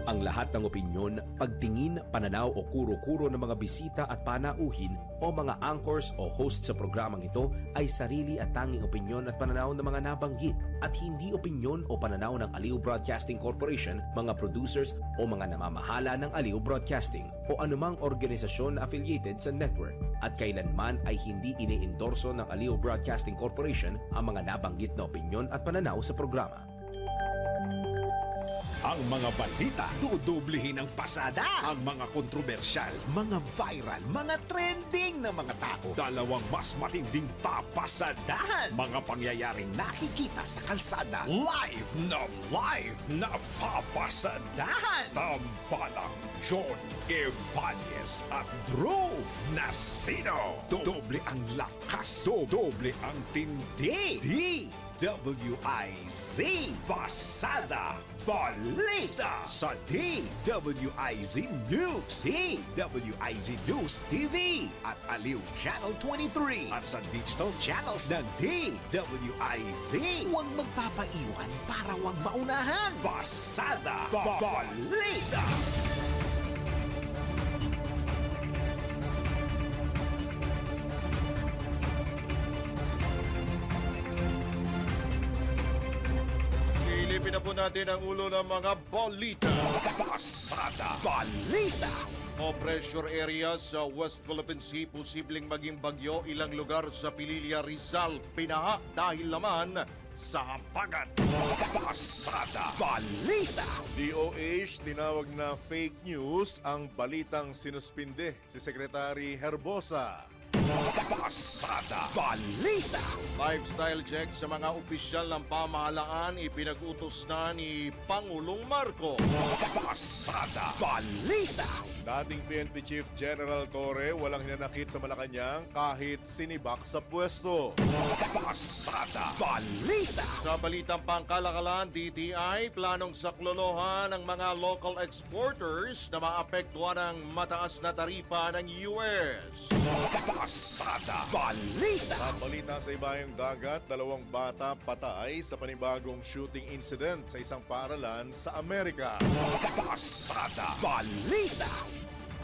Ang lahat ng opinyon, pagtingin, pananaw o kuro-kuro ng mga bisita at panauhin o mga anchors o host sa programang ito ay sarili at tanging opinyon at pananaw ng mga nabanggit at hindi opinyon o pananaw ng Aliw Broadcasting Corporation, mga producers o mga namamahala ng Aliw Broadcasting o anumang organisasyon na affiliated sa network at kailanman ay hindi iniendorso ng Aliw Broadcasting Corporation ang mga nabanggit na opinyon at pananaw sa programa. Ang mga balita, dudublihin ang pasada. Ang mga kontrobersyal, mga viral, mga trending na mga tao. Dalawang mas matinding papasadahan. Mga pangyayaring nakikita sa kalsada. Live na papasadahan. Tambalang John Ibanez at Drew Nasino. Doble ang lakas, doble ang tindi. DWIZ Pasada Balita sa DWIZ News, DWIZ News TV at Aliw Channel 23 at sa digital channels ng DWIZ. Huwag magpapaiwan para huwag maunahan. Pasada Balita. Ilipin na po natin ang ulo ng mga balita. Pasada Balita. O pressure area sa West Philippine Sea, posibleng maging bagyo. Ilang lugar sa Pililla, Rizal, pinaha dahil naman sa habagat. Pasada Balita. DOH tinawag na fake news ang balitang sinuspinde si Secretary Herbosa. Pasada Balita. Lifestyle check sa mga opisyal ng pamahalaan ipinag-utos na ni Pangulong Marcos. Pasada Balita. Dating PNP Chief General Torre walang hinanakit sa Malacanang kahit sinibak sa pwesto. Pasada Balita. Sa balitang pangkalakalan, DTI planong saklolohan ng mga local exporters na maapektuhan ng mataas na taripa ng US. Pasada Balita. Sa balita sa ibayong dagat, 2 bata patay sa panibagong shooting incident sa isang paaralan sa Amerika. Pasada Balita.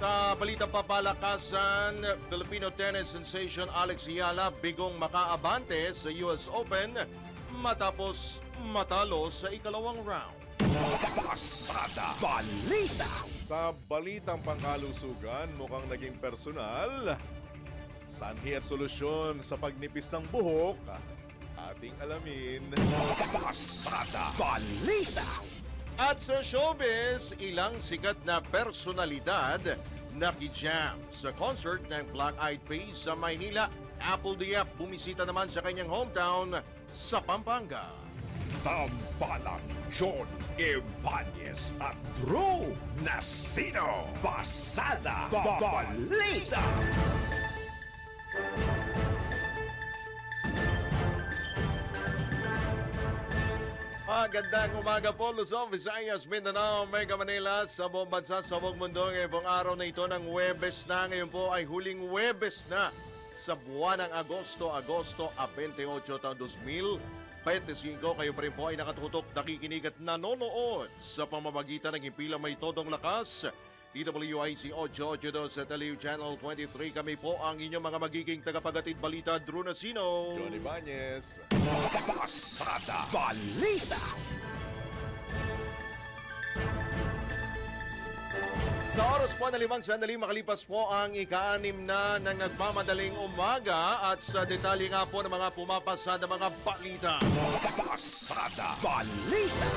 Sa balitang papalakasan, Filipino tennis sensation Alex Yala bigong makaabante sa US Open matapos matalo sa ikalawang round. Pasada Balita. Sa balitang pangkalusugan, mukhang naging personal. Sanhi at solusyon sa pagnipis ng buhok, ating alamin. Pasada Balita. At sa showbiz, ilang sikat na personalidad nakijam sa concert ng Black Eyed Peas sa Maynila. Apple Diap bumisita naman sa kanyang hometown sa Pampanga. Tambalang John Ibanez at Drew Nasino. Pasada Balita. Magandang umaga po, Luzon, Visayas, Mindanao, Mega Manila, sa buong bansa, sa buong mundo. Ngayong araw na ito ng Huwebes na. Ngayon po ay huling Huwebes na sa buwan ng Agosto, 28 taong 2025. Kayo pa rin po ay nakatutok, nakikinig at nanonood sa pamamagitan ng himpilang may todong lakas. DWIC 882 sa Aliw Channel 23. Kami po ang inyong mga magiging tagapagatid balita, Drew Nasino. John Ibanez. Pasada Balita. Sa oras po na 5 sandali makalipas po ang ika-6 na ng nagmamadaling umaga at sa detalye nga po ng mga pumapasa na mga balita. Pasada Balita.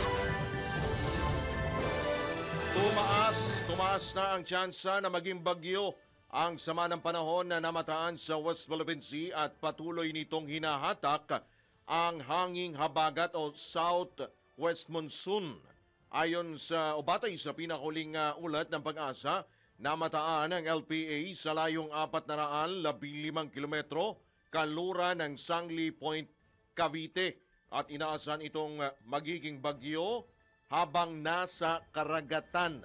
Tumaas na ang tsansa na maging bagyo ang sama ng panahon na namataan sa West Philippine Sea at patuloy nitong hinahatak ang hanging habagat o southwest monsoon. Ayon sa batay sa pinakahuling ulat ng Pag-asa, namataan ang LPA sa layong 415 kilometro kanluran ng Sangli Point, Cavite at inaasahan itong magiging bagyo habang nasa karagatan.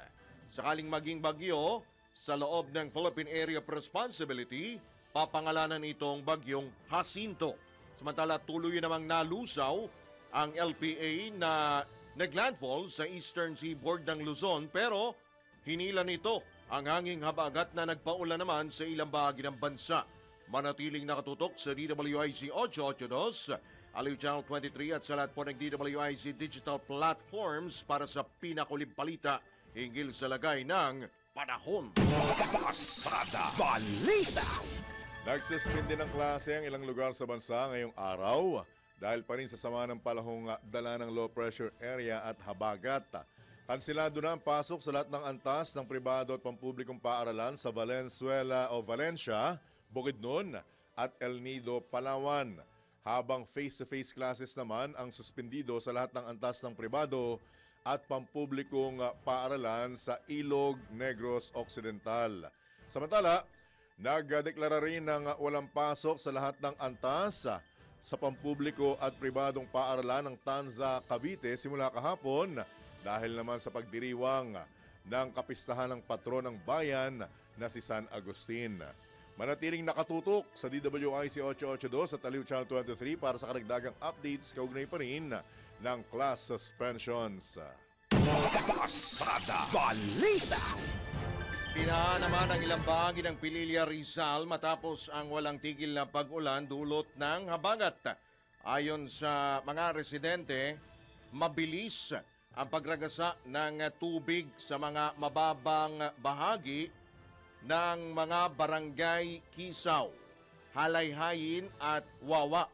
Sakaling maging bagyo sa loob ng Philippine Area of Responsibility, papangalanan itong bagyong Jacinto. Samantala tuloy namang nalusaw ang LPA na naglandfall sa eastern seaboard ng Luzon pero hinila nito ang hanging habagat na nagpaula naman sa ilang bahagi ng bansa. Manatiling nakatutok sa DWIC 882, Aliw Channel 23 at sa lahat po ng DWIC digital platforms para sa pinakulib balita hinggil sa lagay ng panahon. Pasada Balita! Nagsuspindi ng klase ang ilang lugar sa bansa ngayong araw dahil pa rin sa sama ng palahong dala ng low pressure area at habagat. Kansilado na ang pasok sa lahat ng antas ng pribado at pampublikong paaralan sa Valenzuela o Valencia, Bukidnon at El Nido, Palawan. Habang face-to-face classes naman ang suspendido sa lahat ng antas ng pribado at pampublikong paaralan sa Ilog Negros Occidental. Samantala, nagdeklara rin ng walang pasok sa lahat ng antas sa pampubliko at pribadong paaralan ng Tanza, Cavite simula kahapon dahil naman sa pagdiriwang ng kapistahan ng patron ng bayan na si San Agustin. Manatiling nakatutok sa DWIC 882 sa Aliw Channel 23 para sa karagdagang updates kaugnay pa rin ng class suspensions. Pasada Balita! Pinahan naman ang ilang bahagi ng Pililla, Rizal matapos ang walang tigil na pag-ulan dulot ng habagat. Ayon sa mga residente, mabilis ang pagragasa ng tubig sa mga mababang bahagi ng mga barangay Kisaw, Halayhayin at Wawa.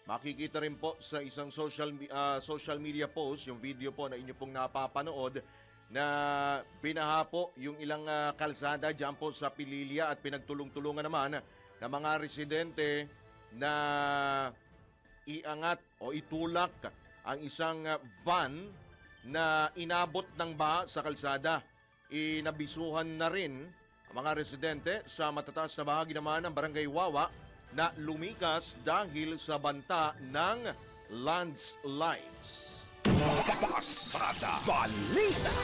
Makikita rin po sa isang social media post, yung video po na inyo pong napapanood, na binaha po yung ilang kalsada dyan po sa Pililla at pinagtulong-tulungan naman ng mga residente na iangat o itulak ang isang van na inabot ng baha sa kalsada. Inabisuhan na rin ang mga residente sa matataas na bahagi naman ng Barangay Wawa na lumikas dahil sa banta ng landslides. Pasada Balita!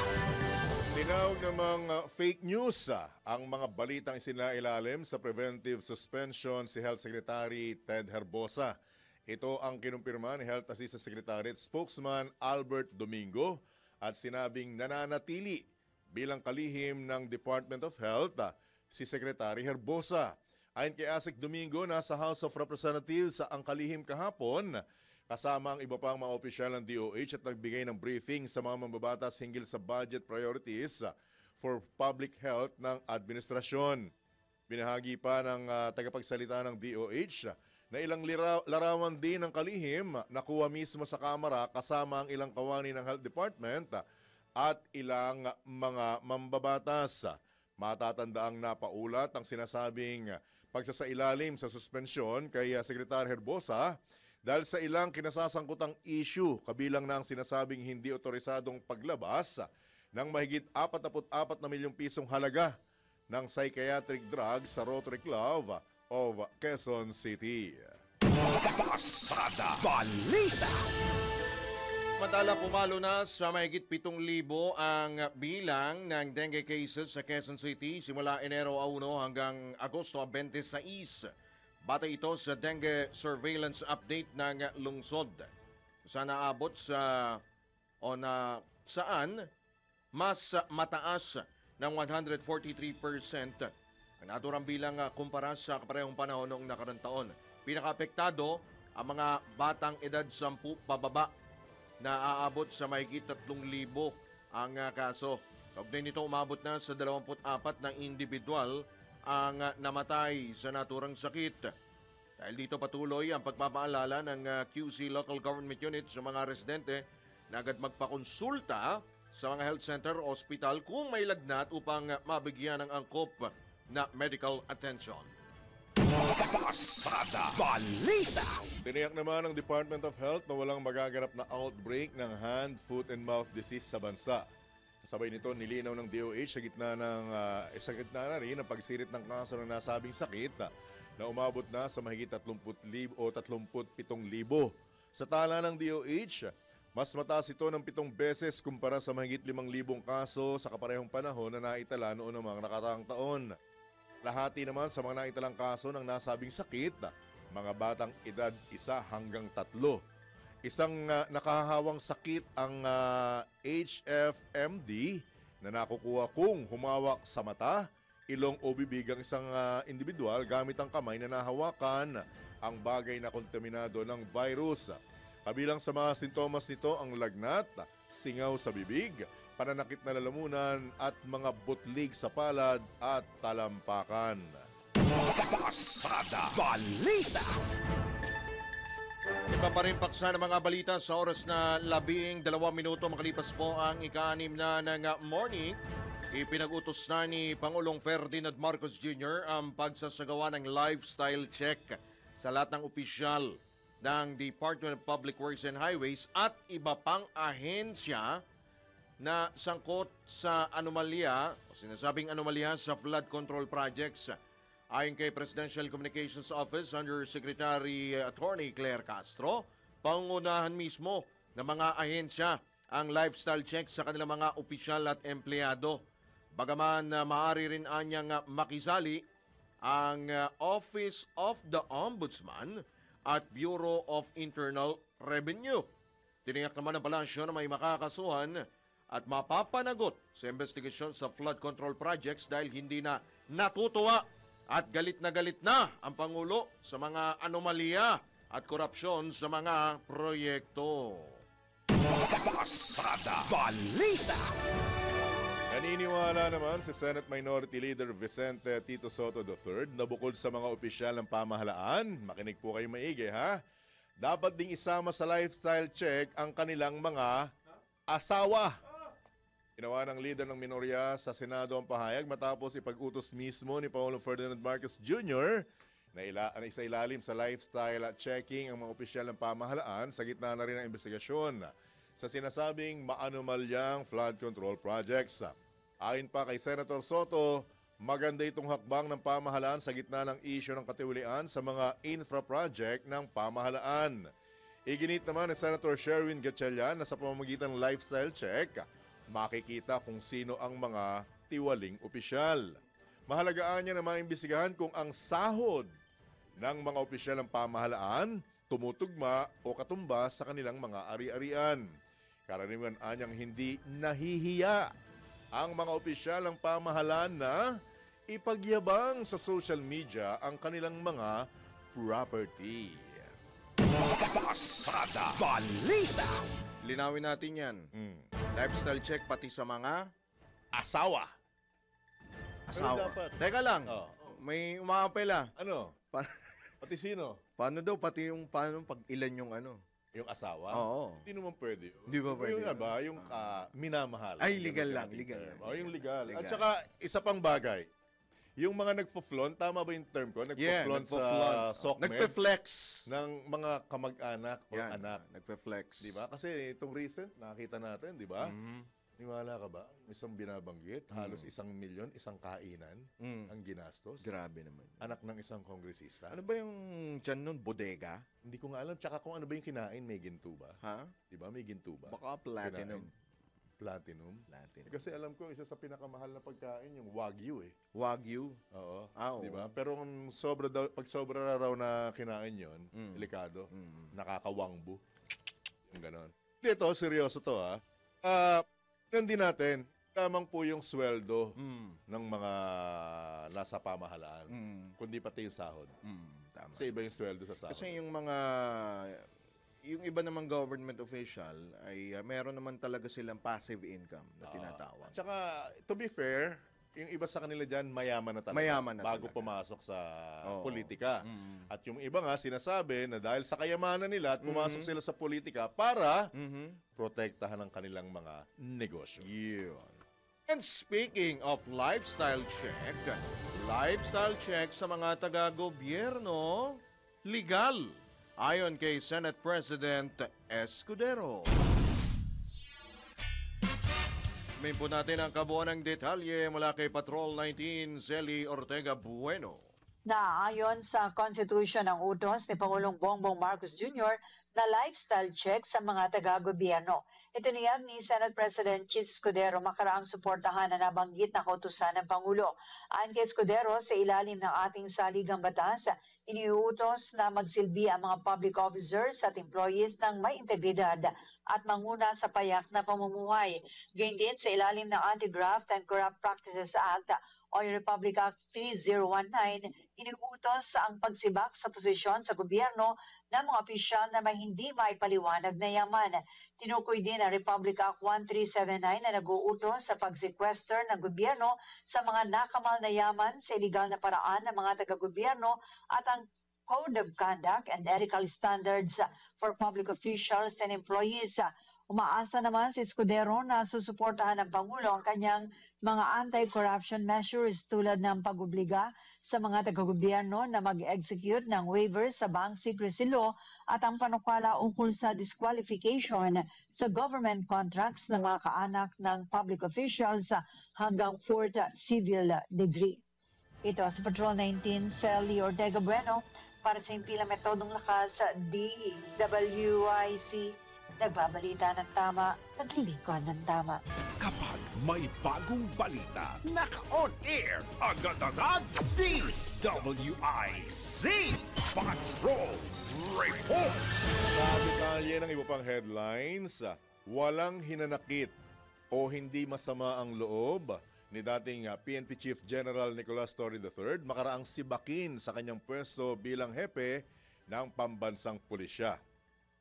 Tinawag namang fake news ang mga balitang isinailalim sa preventive suspension si Health Secretary Ted Herbosa. Ito ang kinumpirma ni Health Assistant Secretary at Spokesman Albert Domingo at sinabing nananatili bilang kalihim ng Department of Health si Secretary Herbosa. Ayon kay Asik Domingo, nasa House of Representatives ang kalihim kahapon kasama ang iba pang mga opisyal ng DOH at nagbigay ng briefing sa mga mambabatas hinggil sa budget priorities for public health ng administrasyon. Binahagi pa ng tagapagsalita ng DOH na ilang larawan din ng kalihim nakuha mismo sa Kamara kasama ang ilang kawani ng Health Department at ilang mga mambabatas. Matatandaang napaulat ang sinasabing pagsasailalim sa suspensyon kay Secretary Herbosa dahil sa ilang kinasasangkutang issue kabilang na ang sinasabing hindi otorisadong paglabas ng mahigit 44 na milyong pisong halaga ng psychiatric drugs sa Rotary Club of Quezon City. Pasada Balita! Samantala, pumalo na sa mahigit 7,000 ang bilang ng dengue cases sa Quezon City simula Enero 1 hanggang Agosto 26. Batay ito sa dengue surveillance update ng lungsod. Sana abot sa saan mas mataas ng 143% ang naturang bilang kumpara sa kaparehong panahon noong nakarang taon. Pinakaapektado ang mga batang edad 10 pababa na aabot sa mahigit 3,000 ang kaso. Kaugnay nito umabot na sa 24 na individual ang namatay sa naturang sakit. Dahil dito patuloy ang pagpapaalala ng QC Local Government Unit sa mga residente na agad magpakonsulta sa mga health center o ospital kung may lagnat upang mabigyan ng angkop na medical attention. Pasada Balita! Tiniyak naman ng Department of Health na walang magaganap na outbreak ng hand, foot, and mouth disease sa bansa. Kasabay nito, nilinaw ng DOH sa gitna na rin ang pagsirit ng kaso ng nasabing sakit na umabot na sa mahigit 30,000 o 37,000. Sa tala ng DOH, mas mataas ito ng 7 beses kumpara sa mahigit 5,000 kaso sa kaparehong panahon na naitala noon ng mga nakaraang taon. Lahati naman sa mga naitalang kaso ng nasabing sakit, mga batang edad 1 hanggang 3. isang nakahahawang sakit ang HFMD na nakukuha kung humawak sa mata, ilong o bibig ang isang individual gamit ang kamay na nahawakan ang bagay na kontaminado ng virus. Kabilang sa mga sintomas nito ang lagnat, singaw sa bibig, pananakit na lalamunan at mga butlig sa palad at talampakan. Pasada Balita. Iba pa rin paksa ng mga balita sa oras na 12 minuto makalipas po ang ika-6 na ng morning. Ipinag-utos na ni Pangulong Ferdinand Marcos Jr. ang pagsasagawa ng lifestyle check sa lahat ng opisyal ng Department of Public Works and Highways at iba pang ahensya na sangkot sa anomalya o sinasabing anomalya sa flood control projects. Ayon kay Presidential Communications Office Under Secretary Attorney Claire Castro, pangunahan mismo ng mga ahensya ang lifestyle check sa kanilang mga opisyal at empleyado. Bagaman maaari rin anyang makisali ang Office of the Ombudsman at Bureau of Internal Revenue. Tiniyak naman ng palasyo na may makakasuhan at mapapanagot sa investigasyon sa flood control projects dahil hindi na natutuwa at galit na ang Pangulo sa mga anomalya at korupsyon sa mga proyekto. Pasada Balita. Naniniwala naman si Senate Minority Leader Vicente Tito Soto III na bukod sa mga opisyal ng pamahalaan, makinig po kayo maigi ha, dapat ding isama sa lifestyle check ang kanilang mga asawa. Ginawa ng leader ng minorya sa Senado ang pahayag matapos ipag-utos mismo ni Pangulong Ferdinand Marcos Jr. na isa ilalim sa lifestyle checking ang mga opisyal ng pamahalaan sa gitna na rin ng investigasyon sa sinasabing maanomalyang flood control projects. Ayon pa kay Senator Soto, maganda itong hakbang ng pamahalaan sa gitna ng isyu ng katiwalian sa mga infra project ng pamahalaan. Iginit naman ni Senator Sherwin Gatchalian na sa pamamagitan ng lifestyle check, makikita kung sino ang mga tiwaling opisyal. Mahalagaan niya na maimbestigahan kung ang sahod ng mga opisyal ng pamahalaan tumutugma o katumbas sa kanilang mga ari-arian. Karaniwan anyang hindi nahihiya ang mga opisyal ng pamahalaan na ipagyabang sa social media ang kanilang mga property. Pasada Balita. Linawin natin yan. Lifestyle check pati sa mga Asawa. asawa. dapat. Teka lang, Oh. may umaapela. Ano? Pa- Pati sino? paano daw? Pati yung paano pag ilan yung ano? Yung asawa? Oo. Hindi naman pwede yun. Hindi ba pwede Yung, yun? yung minamahal. Ay, Yung legal lang, gamitin legal term. lang. Oh, yung legal. Legal. At saka, isa pang bagay. Yung mga nagpo-flaunt, tama ba yung term ko? Nagpo-flaunt sa SOCMED Nagpe-flex. ng mga kamag-anak o Yan, anak. nagpe-flex. Di ba? Kasi itong recent, nakita natin, di ba? Mhm. Niwala ka ba? Isang binabanggit, halos 1,000,000, isang kainan ang ginastos. Grabe naman. Anak ng isang kongresista. Ano ba yung dyan nun? Bodega? Hindi ko nga alam. Tsaka kung ano ba yung kinain, may ginto ba? Ha? Di ba? May ginto ba? Baka platinum. Platinum. Platinum. Kasi alam ko, isa sa pinakamahal na pagkain, yung Wagyu eh. Wagyu. Oo. Ah, oo. Di ba? Pero kung pag sobra raw na kinain yon, delikado. Nakakawangbu. Yung ganon. Dito, seryoso to ha. Hindi natin, lamang po yung sweldo ng mga nasa pamahalaan. Kundi pati yung sahod. Tama. Kasi iba yung sweldo sa sahod. Kasi yung iba namang government official ay meron naman talaga silang passive income na tinatawag. Tsaka, to be fair, yung iba sa kanila dyan, mayaman na talaga. Mayaman na bago talaga. pumasok sa Oo. politika. At yung iba nga, sinasabi na dahil sa kayamanan nila at pumasok sila sa politika para protektahan ang kanilang mga negosyo. Yun. And speaking of lifestyle check sa mga taga-gobyerno, legal. Ayon kay Senate President Escudero. May po natin ang kabuuan ng detalye mula kay Patrol 19, Zeli Ortega Bueno. Na ayon sa Constitution ng utos ni Pangulong Bongbong Marcos Jr., na lifestyle check sa mga taga-gobyerno. Ito niyan ni Senate President Chis Escudero makaraang suportahan na nabanggit na kautusan ng Pangulo. Ayon kay Escudero, sa ilalim ng ating saligang batas, iniuutos na magsilbi ang mga public officers at employees ng may integridad at manguna sa payak na pamumuhay. Gayun din sa ilalim ng Anti-Graft and Corrupt Practices Act o yung Republic Act 3019, iniutos ang pagsibak sa posisyon sa gobyerno ng mga opisyal na may hindi maipaliwanag na yaman. Tinukoy din ang Republic Act 1379 na nag-uutos sa pagsequester ng gobyerno sa mga nakamal na yaman sa iligal na paraan ng mga taga-gobyerno at ang Code of Conduct and Ethical Standards for Public Officials and Employees. Umaasa naman si Escudero na susuportahan ng Pangulo ang kanyang mga anti-corruption measures tulad ng pag-obliga sa mga taga-gobyerno na mag-execute ng waivers sa Bank Secrecy Law at ang panukala ukol sa disqualification sa government contracts ng mga kaanak ng public officials hanggang 4th civil degree. Ito sa Patrol 19, Sally Ortega Bueno para sa Impilang Metodong Lakas DWIC. Nagbabalita ng tama, naglilingkod ng tama. Kapag may bagong balita, naka-on air, agad-agad, DWIC Patrol Report! Sa detalye ng iba pang headlines, walang hinanakit o hindi masama ang loob ni dating PNP Chief General Nicolas Torre III makaraang sibakin sa kanyang pwesto bilang hepe ng pambansang pulisya.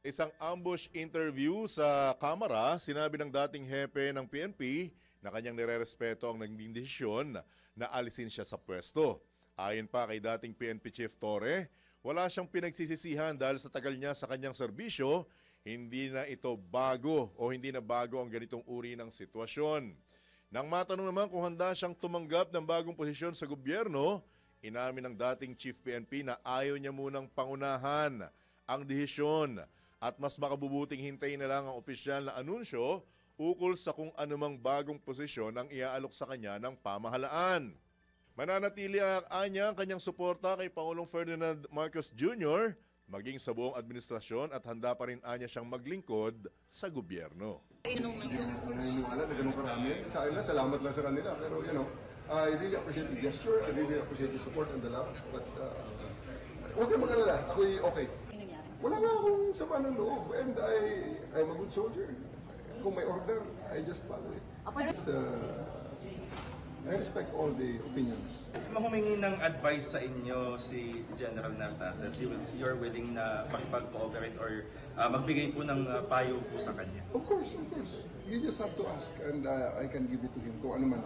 Isang ambush interview sa Kamara, sinabi ng dating hepe ng PNP na kanyang nirerespeto ang naging desisyon na alisin siya sa pwesto. Ayon pa kay dating PNP Chief Torre, wala siyang pinagsisisihan dahil sa tagal niya sa kanyang serbisyo, hindi na ito bago o hindi na bago ang ganitong uri ng sitwasyon. Nang matanong naman kung handa siyang tumanggap ng bagong posisyon sa gobyerno, inamin ng dating Chief PNP na ayaw niya munang pangunahan ang desisyon at mas makabubuting hintayin na lang ang opisyal na anunsyo ukol sa kung anumang bagong posisyon ang iaalok sa kanya ng pamahalaan. Mananatili ang kanyang suporta kay Pangulong Ferdinand Marcos Jr. maging sa buong administrasyon at handa pa rin anya siyang maglingkod sa gobyerno. Hindi ako naniniwala na ganun karami. Sa akin na, salamat lang sa kanila. Pero I really appreciate the gesture. I really appreciate the support and the love. But huwag kayong mag-alala. Ako'y okay. Wala nga akong sama ng loob. And I'm a good soldier. Kung may order, I just follow it. I respect all the opinions. Humingi ng advice sa inyo si General Nata that you're willing na makipag-cooperate or magbigay po ng payo po sa kanya? Of course, of course. You just have to ask and I can give it to him kung ano man.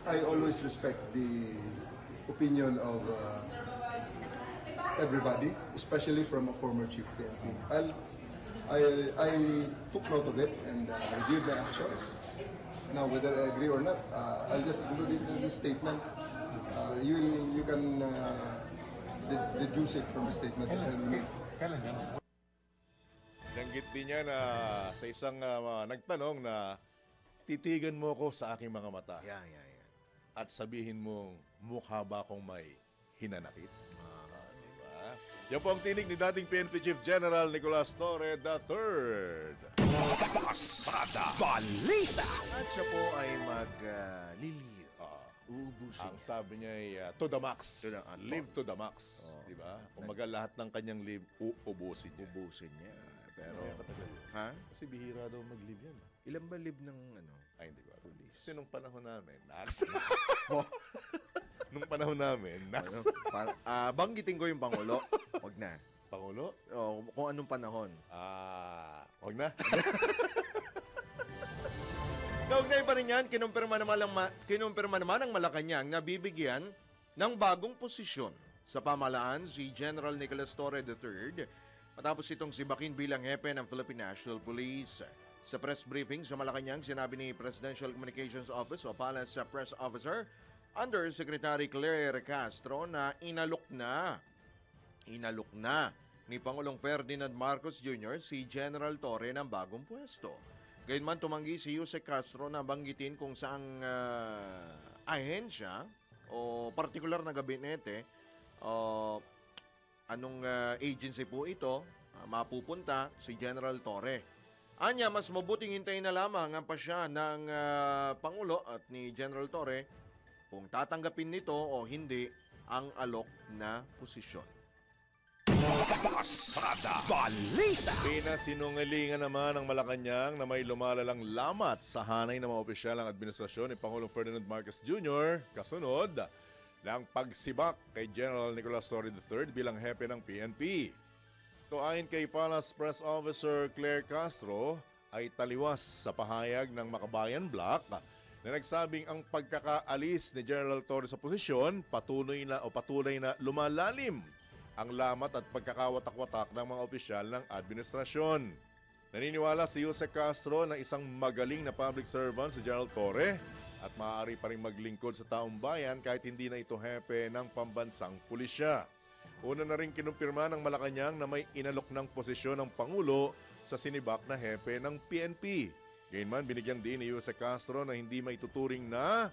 I always respect the opinion of everybody, especially from a former chief PNP. I took note of it and reviewed my actions. Now, whether I agree or not, I'll just include it in this statement. You can deduce it from the statement that I made. Nanggit din niya na sa isang nagtanong na titigan mo ko sa aking mga mata at sabihin mong mukha ba akong may hinanakit? Diba? Yan po ang tinig ni dating PNP Chief General Nicolas Torre III. Pasada Balita! At siya po ay magliliw. Uubusin. Ang sabi niya ay to the max. Live to the max. Diba? Umaga lahat ng kanyang live, uubusin niya. Ubusin niya. Pero, Kaya katagal yun. ha? Kasi bihira daw mag-live yan. Ilan ba live ng Ay, hindi ko alam. Kasi nung panahon namin, Nax. Nung panahon namin, Nax. banggitin ko yung Pangulo. Wag na. Pangulo? O, kung anong panahon. Huwag na. Kaugnay pa rin yan, kinumpirma naman ng Malacanang na bibigyan ng bagong posisyon sa pamahalaan si General Nicolas Torre III matapos itong sibakin bilang hepe ng Philippine National Police. Sa press briefing sa Malacanang, sinabi ni Presidential Communications Office o Palace Press Officer Undersecretary Claire Castro na inalok na ni Pangulong Ferdinand Marcos Jr. si General Torre ng bagong pwesto. Gayunman tumanggi si Yusek Castro na banggitin kung saang ahensya o partikular na gabinete anong agency po ito mapupunta si General Torre. Anya, mas mabuting hintayin na lamang ang pasya ng Pangulo at ni General Torre kung tatanggapin nito o hindi ang alok na posisyon. Pasada Balita. Pinasinungalingan naman ng Malacanang na may lumalalang lamat sa hanay ng mga opisyal ng administrasyon ni Pangulong Ferdinand Marcos Jr. kasunod ng pagsibak kay General Nicolas Torre III bilang hepe ng PNP. Ito ayon kay Palace Press Officer Claire Castro ay taliwas sa pahayag ng Makabayan Black na nagsabing ang pagkakaalis ni General Torre sa posisyon patuloy na lumalalim ang lamat at pagkakawatak-watak ng mga opisyal ng administrasyon. Naniniwala si Jose Castro na isang magaling na public servant si General Torre at maaari pa rin maglingkod sa taong bayan kahit hindi na ito hepe ng pambansang pulisya. Una na rin kinumpirma ng Malacanang na may inalok ng posisyon ng Pangulo sa sinibak na hepe ng PNP. Gayunman, binigyang din ni Jose Castro na hindi maituturing na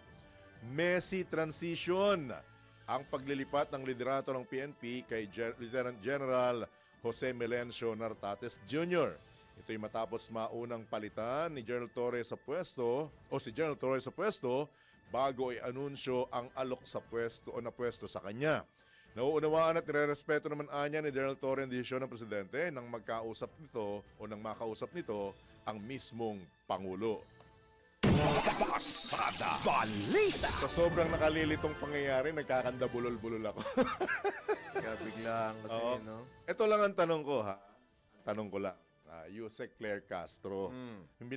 messy transition ang paglilipat ng liderato ng PNP kay Lieutenant General Jose Melencio Nartates Jr. Ito'y matapos maunang palitan ni General Torre sa pwesto bago i-anunsyo ang alok sa pwesto o na pwesto sa kanya. Nauunawaan at nirerespeto naman anya ni General Torre ang desisyon ng presidente nang makausap nito ang mismong Pangulo. Pasada Balita. Sa sobrang nakalilitong pangyayari, nagkakandabulol-bulol ako. Kaya biglang kasi, Oo. no? Ito lang ang tanong ko, ha? Tanong ko lang. Yusek Claire Castro, yung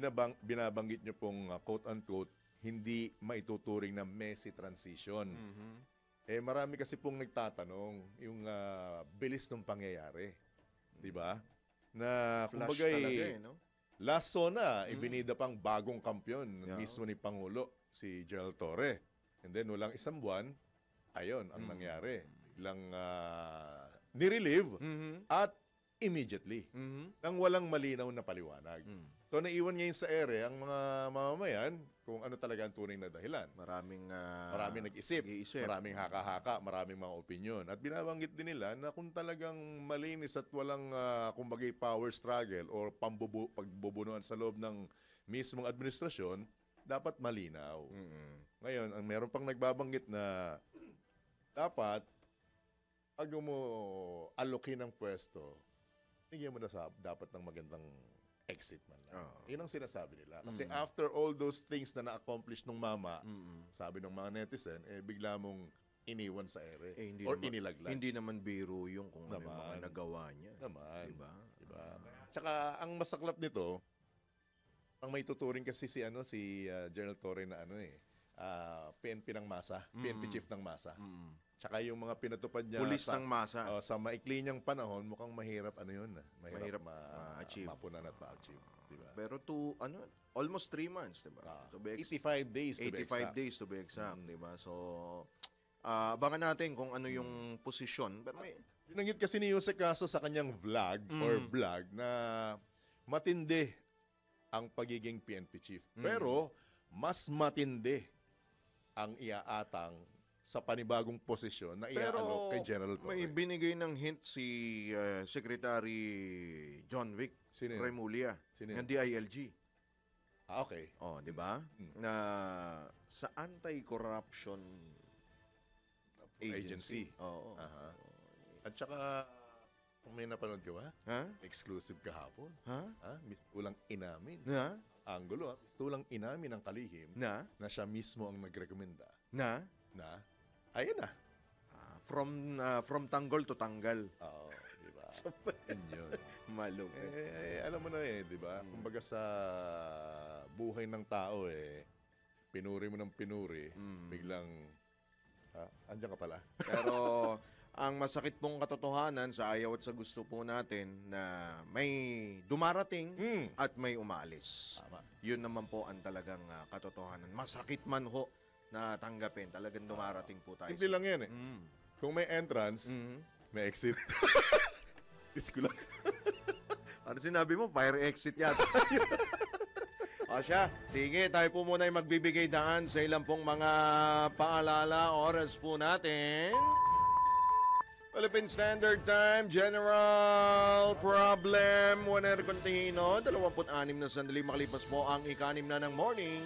binabanggit nyo pong quote-unquote, hindi maituturing na messy transition. Marami kasi pong nagtatanong yung bilis ng pangyayari. Di ba? Na, Flash kumbaga, talaga, no? last zona, ibinida pang bagong kampyon mismo ni Pangulo, si General Torre. And then, walang isang buwan, ayon ang nangyari. Biglang nirelieve at immediately. Nang walang malinaw na paliwanag. So, naiwan ngayon sa ere ang mga mamamayan kung ano talaga ang tunay na dahilan. Maraming nag-isip, nag-iisip. maraming haka-haka, maraming mga opinion. At binabanggit din nila na kung talagang malinis at walang kumbagay power struggle or pagbubunuan sa loob ng mismong administrasyon, dapat malinaw. Ngayon, ang meron pang nagbabanggit na dapat pag mo alokin ng pwesto, bigyan mo na dapat ng magandang exit man lang. Yun ang sinasabi nila. Kasi after all those things na na-accomplish nung mama, sabi ng mga netizen, bigla mong iniwan sa ere or inilaglag. Hindi naman biro yung kung ano yung mga nagawa niya. Naman. Diba? Tsaka ang masaklap nito, ang may tuturing kasi si General Torre na PNP ng masa, PNP chief ng masa. Tsaka yung mga pinatupad niya Pulis ng masa. Sa maikli niyang panahon, mukhang mahirap Mahirap ma-achieve. mapunan at ma-achieve. Diba? Pero almost 3 months, diba? To be 85 days to be 85 exact. days to be exact, diba? So, abangan natin kung ano yung posisyon. Pero Binanggit kasi ni Jose Castro sa kanyang vlog na matindi ang pagiging PNP chief. Pero, mas matindi ang iaatang sa panibagong posisyon na iaalok kay General Torre. May binigay ng hint si Secretary John Vic Sino yun? Remulla Sino yun? ng DILG. Okay. Oh, di ba? Na sa anti-corruption agency. Oo. Aha. At saka, kung may napanood ka ba? Ha? Exclusive kahapon. Ha? Tulang inamin. Na? Angulo, tulang inamin ng kalihim Na? na siya mismo ang nagrekomenda Na? na, ayun na. From tanggol to tanggal. Oo, di ba? Yun yun. Malupit. Alam mo na di ba? Kumbaga sa buhay ng tao pinuri mo ng pinuri, biglang, andyan ka pala. Pero ang masakit pong katotohanan sa ayaw at sa gusto po natin na may dumarating at may umalis. Tama. Yun naman po ang talagang katotohanan. Masakit man ho na tanggapin. Talagang dumarating po tayo. Hindi lang yan Kung may entrance, may exit. Isko lang. Ano sinabi mo? Fire exit yata. O siya, sige, tayo po muna ay magbibigay daan sa ilang pong mga paalala. Oras po natin. Philippine Standard Time, General Problem, Juaner Contihino, 26 na sandali makalipas mo ang ika-6 na ng morning.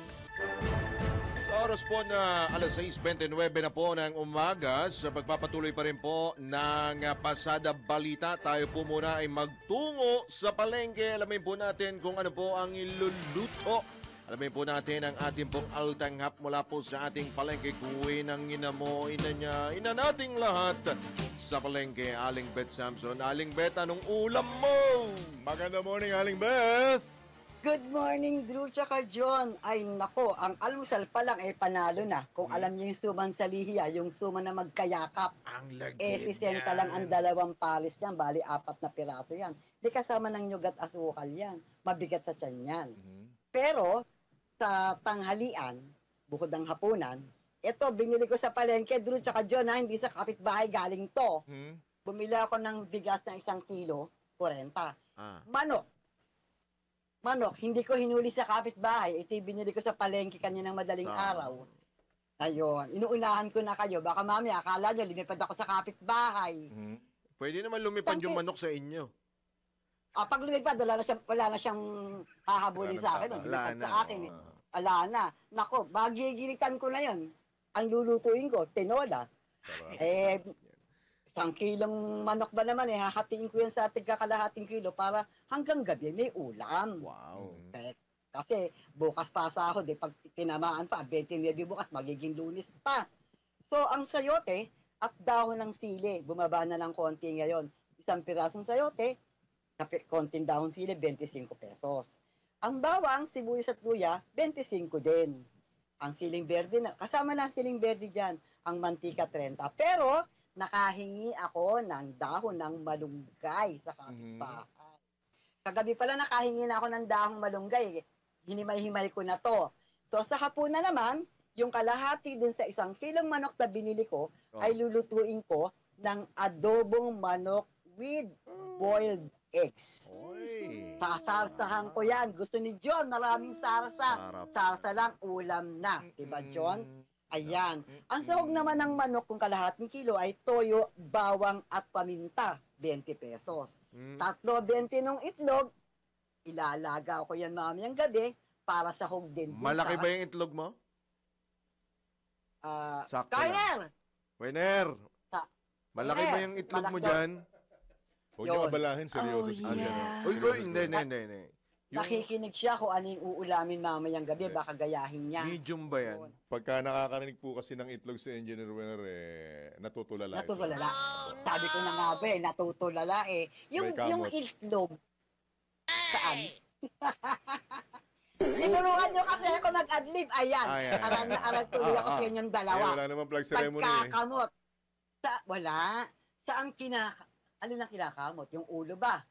Sa oras po na alas 6:29 na po ng umaga, sa pagpapatuloy pa rin po ng Pasada Balita, tayo po muna ay magtungo sa palengke. Alamin po natin kung ano po ang iluluto. Alamin po natin ang ating pong altanghap mula po sa ating palengke. Kuwin ang ina mo, ina niya, ina nating lahat sa palengke. Aling Beth Samson. Aling Beth, anong ulam mo? Maganda morning, Aling Beth! Good morning, Drew tsaka John. Ay nako, ang almusal pa lang ay panalo na. Kung alam niyo yung suman sa lihiya, yung suman na magkayakap. Ang lagyan 60 lang ang 2 palis niyan, bali 4 na piraso yan. Di kasama ng nyugat asukal yan. Mabigat sa tiyan yan. Pero, sa tanghalian, bukod ng hapunan, ito, binili ko sa palengke, Drew tsaka John, hindi sa kapitbahay galing to. Bumili ako ng bigas na 1 kilo, 40. Manok, hindi ko hinuli sa kapitbahay. Ito yung binili ko sa palengke kaninang madaling araw. Ayun, inuunahan ko na kayo. Baka mamaya, akala nyo, lumipad ako sa kapitbahay. Pwede naman lumipad yung manok sa inyo. Pag lumipad, wala na siyang hahabulin sa akin. Lumipad sa akin. Wala na. Nako, magigilitan ko na yun. Ang lulutuin ko, tinola. 1 kilong manok ba naman hahatiin ko yan sa tigkakalahating kilo para hanggang gabi may ulam. Wow. Kasi bukas pa sahod, pag tinamaan pa, 29 bukas, magiging Lunes pa. So, ang sayote at dahon ng sili, bumaba na lang konti ngayon. 1 pirasong sayote, konting dahon sili, 25 pesos. Ang bawang, sibuyas at luya, 25 din. Ang siling berde, kasama na ang siling berde dyan, ang mantika 30. Pero, nakahingi ako ng dahon ng malunggay sa kapitbahay. Kagabi pala nakahingi na ako ng dahong malunggay. Hinimay-himay ko na to. So sa hapunan naman, yung kalahati dun sa 1 kilong manok na binili ko, ay lulutuin ko ng adobong manok with boiled eggs. Sasarsahan ko yan. Gusto ni John, maraming sarsa. Sarsa lang, ulam na. Diba, John? Ayan. Ang sahog naman ng manok kung kalahating kilo ay toyo, bawang at paminta, 20 pesos. 3.20 ng itlog, ilalaga ko yan mamayang gabi para sahog din. Malaki ba yung itlog mo? Sakto Kainer! Wener! Malaki ba yung itlog mo dyan? Huwag niyo abalahin, seryoso si General. Uy, hindi. Nakikinig siya kung ano yung uulamin mamayang gabi, baka gayahin niya. Medium ba yan? Pagka nakakarinig po kasi ng itlog si Engineer Winner, natutulala. Natutulala. Sabi ko na nga ba natutulala Yung itlog, saan? Tinuruan nyo kasi ako nag-adlib. Ayan. Aral na aral tuloy ako sa inyong dalawa. Wala naman flag ceremony. Pagkakamot. Wala. Saan ano na kinakamot? Yung ulo ba?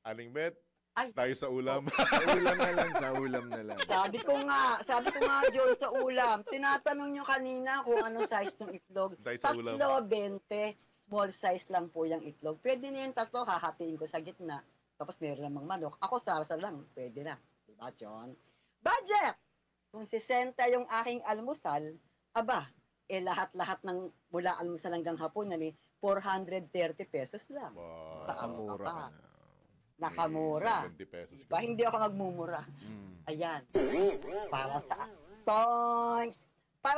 Aling Bet, Ay. tayo sa ulam. Sa ulam na lang. Sabi ko nga, Joe, sa ulam. Tinatanong nyo kanina kung anong size ng itlog. Tayo sa ulam. 3.20, small size lang po yung itlog. Pwede na yung 3, hahatiin ko sa gitna. Tapos meron namang manok. Ako sarsa lang, pwede na. Diba, John? Budget! Kung 60 yung aking almusal, lahat-lahat ng mula almusal hanggang hapon, 430 pesos lang. Mura. Nakamura. 70 pesos. Diba? Hindi ako magmumura. Ayan. Para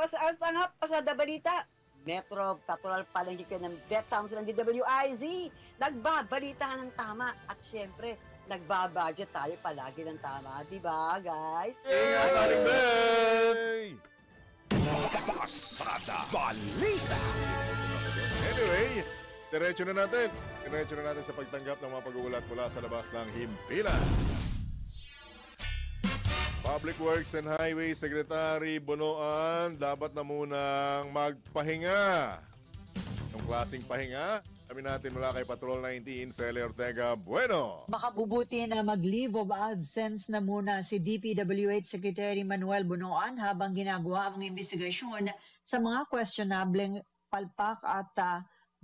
sa Altanghap, Pasada Balita, Metro Patrol Palengke ng Beth Samson ng DWIZ. Nagbabalitahan ng tama. At syempre, nagbabudget tayo palagi ng tama. Diba, guys? Ingat, Aling Bet! Pasada Balita. Anyway, diretso na natin sa pagtanggap ng mga pag-uulat mula sa labas ng himpilan. Public Works and Highways Secretary Bonoan dapat na munang magpahinga. Anong klaseng pahinga? Sabi natin mula kay Patrol 19, Celia Ortega Bueno. Baka bubuti na mag-leave of absence na muna si DPWH Secretary Manuel Bonoan habang ginagawa ang investigasyon sa mga questionableng palpak at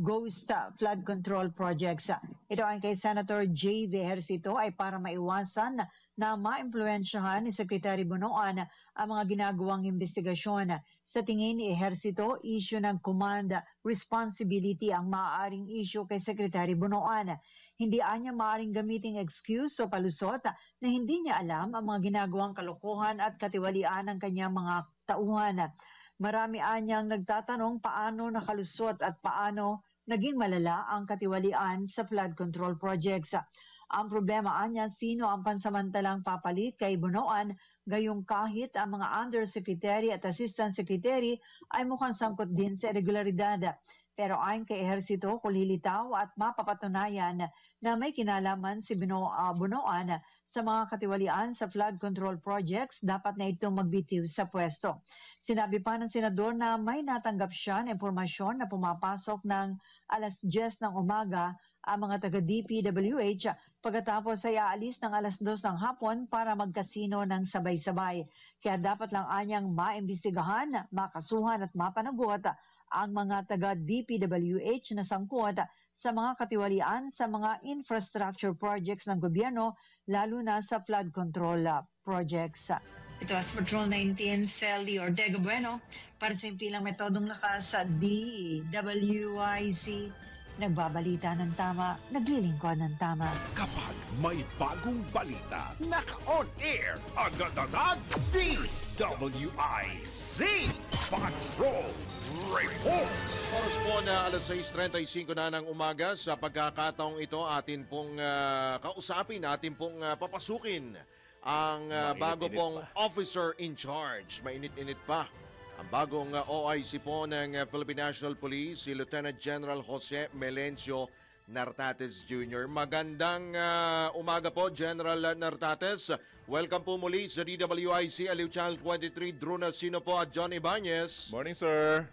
ghost flood control projects. Ito ay kay Senator J. De Ejercito ay para maiwasan na maimpluwensyahan ni Secretary Bunoan ang mga ginagawang investigasyon. Sa tingin ni Ehersito, issue ng command responsibility ang maaaring issue kay Secretary Bunoan. Hindi anya maaaring gamiting excuse o palusot na hindi niya alam ang mga ginagawang kalokohan at katiwalian ng kanyang mga tauhan. Marami anyang nagtatanong paano nakalusot at paano naging malala ang katiwalian sa flood control projects. Ang problema anya, sino ang pansamantalang papalit kay Bunoan, gayong kahit ang mga undersecretary at assistant secretary ay mukhang sangkot din sa irregularidad. Pero ayon kay Ehersito, kung lilitaw at mapapatunayan na may kinalaman si Bunoan sa mga katiwalian sa flood control projects, dapat na itong magbitiw sa pwesto. Sinabi pa ng senador na may natanggap siya ng impormasyon na pumapasok ng alas 10 ng umaga ang mga taga-DPWH pagkatapos ay aalis ng alas 2 ng hapon para magkasino ng sabay-sabay. Kaya dapat lang anyang maimbestigahan, makasuhan at mapanagot ang mga taga-DPWH na sangkot sa mga katiwalian sa mga infrastructure projects ng gobyerno, lalo na sa flood control projects. Ito as Patrol 19, Sally Ortega Bueno, para sa impilang metodong lakas sa DWIC. Nagbabalita ng tama, naglilingkod ng tama. Kapag may bagong balita, naka-on air, agad-agad, DWIC Patrol Report! Oras po na alas 6:35 na ng umaga. Sa pagkakataong ito, atin pong kausapin, atin pong papasukin ang bago pong officer in charge. Mainit-init pa. Ang bagong OIC po ng Philippine National Police, si Lieutenant General Jose Melencio Nartates Jr. Magandang umaga po, General Nartates. Welcome po muli sa DWIC, Aliw Channel 23, Drew Nasino po at John Ibanez. Morning, sir.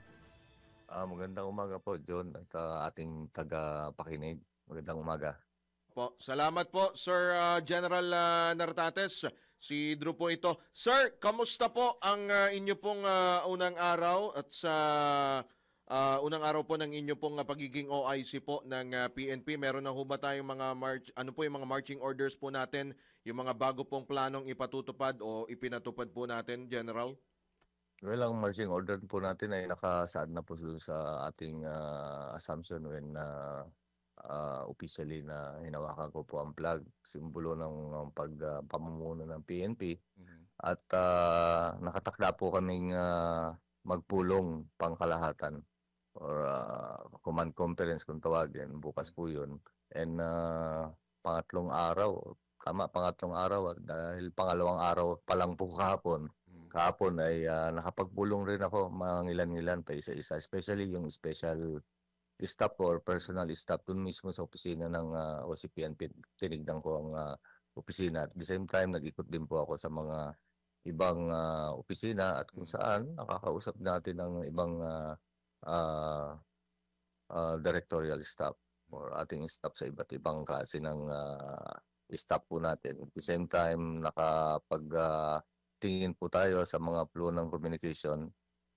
Magandang umaga po, John, at ating taga-pakinig. Magandang umaga. Salamat po, Sir General Nartates. Si Drew po ito. Sir, kamusta po ang inyo pong unang araw at sa unang araw po ng inyo pong pagiging OIC po ng PNP? Meron na ho ba tayong mga yung mga marching orders po natin, yung mga bago pong planong ipatutupad o ipinatupad po natin, General? Well, ang marching order po natin ay nakasaad na po sa ating assumption when officially na hinawakan ko po ang flag, simbolo ng pamumuno ng PNP. At nakatakda po kaming magpulong pangkalahatan or command conference kung tawagin. Bukas po yun. And pangatlong araw dahil pangalawang araw pa lang po kahapon. Kahapon ay nakapagpulong rin ako mga ilan-ilan pa isa-isa, especially yung special staff or personal staff dun mismo sa opisina ng OCPNP. Tinignan ko ang opisina. At the same time, nag-ikot din po ako sa mga ibang opisina at kung saan nakakausap natin ng ibang directorial staff or ating staff sa iba't ibang klase ng staff po natin. At the same time, nakapag-tingin po tayo sa mga flow ng communication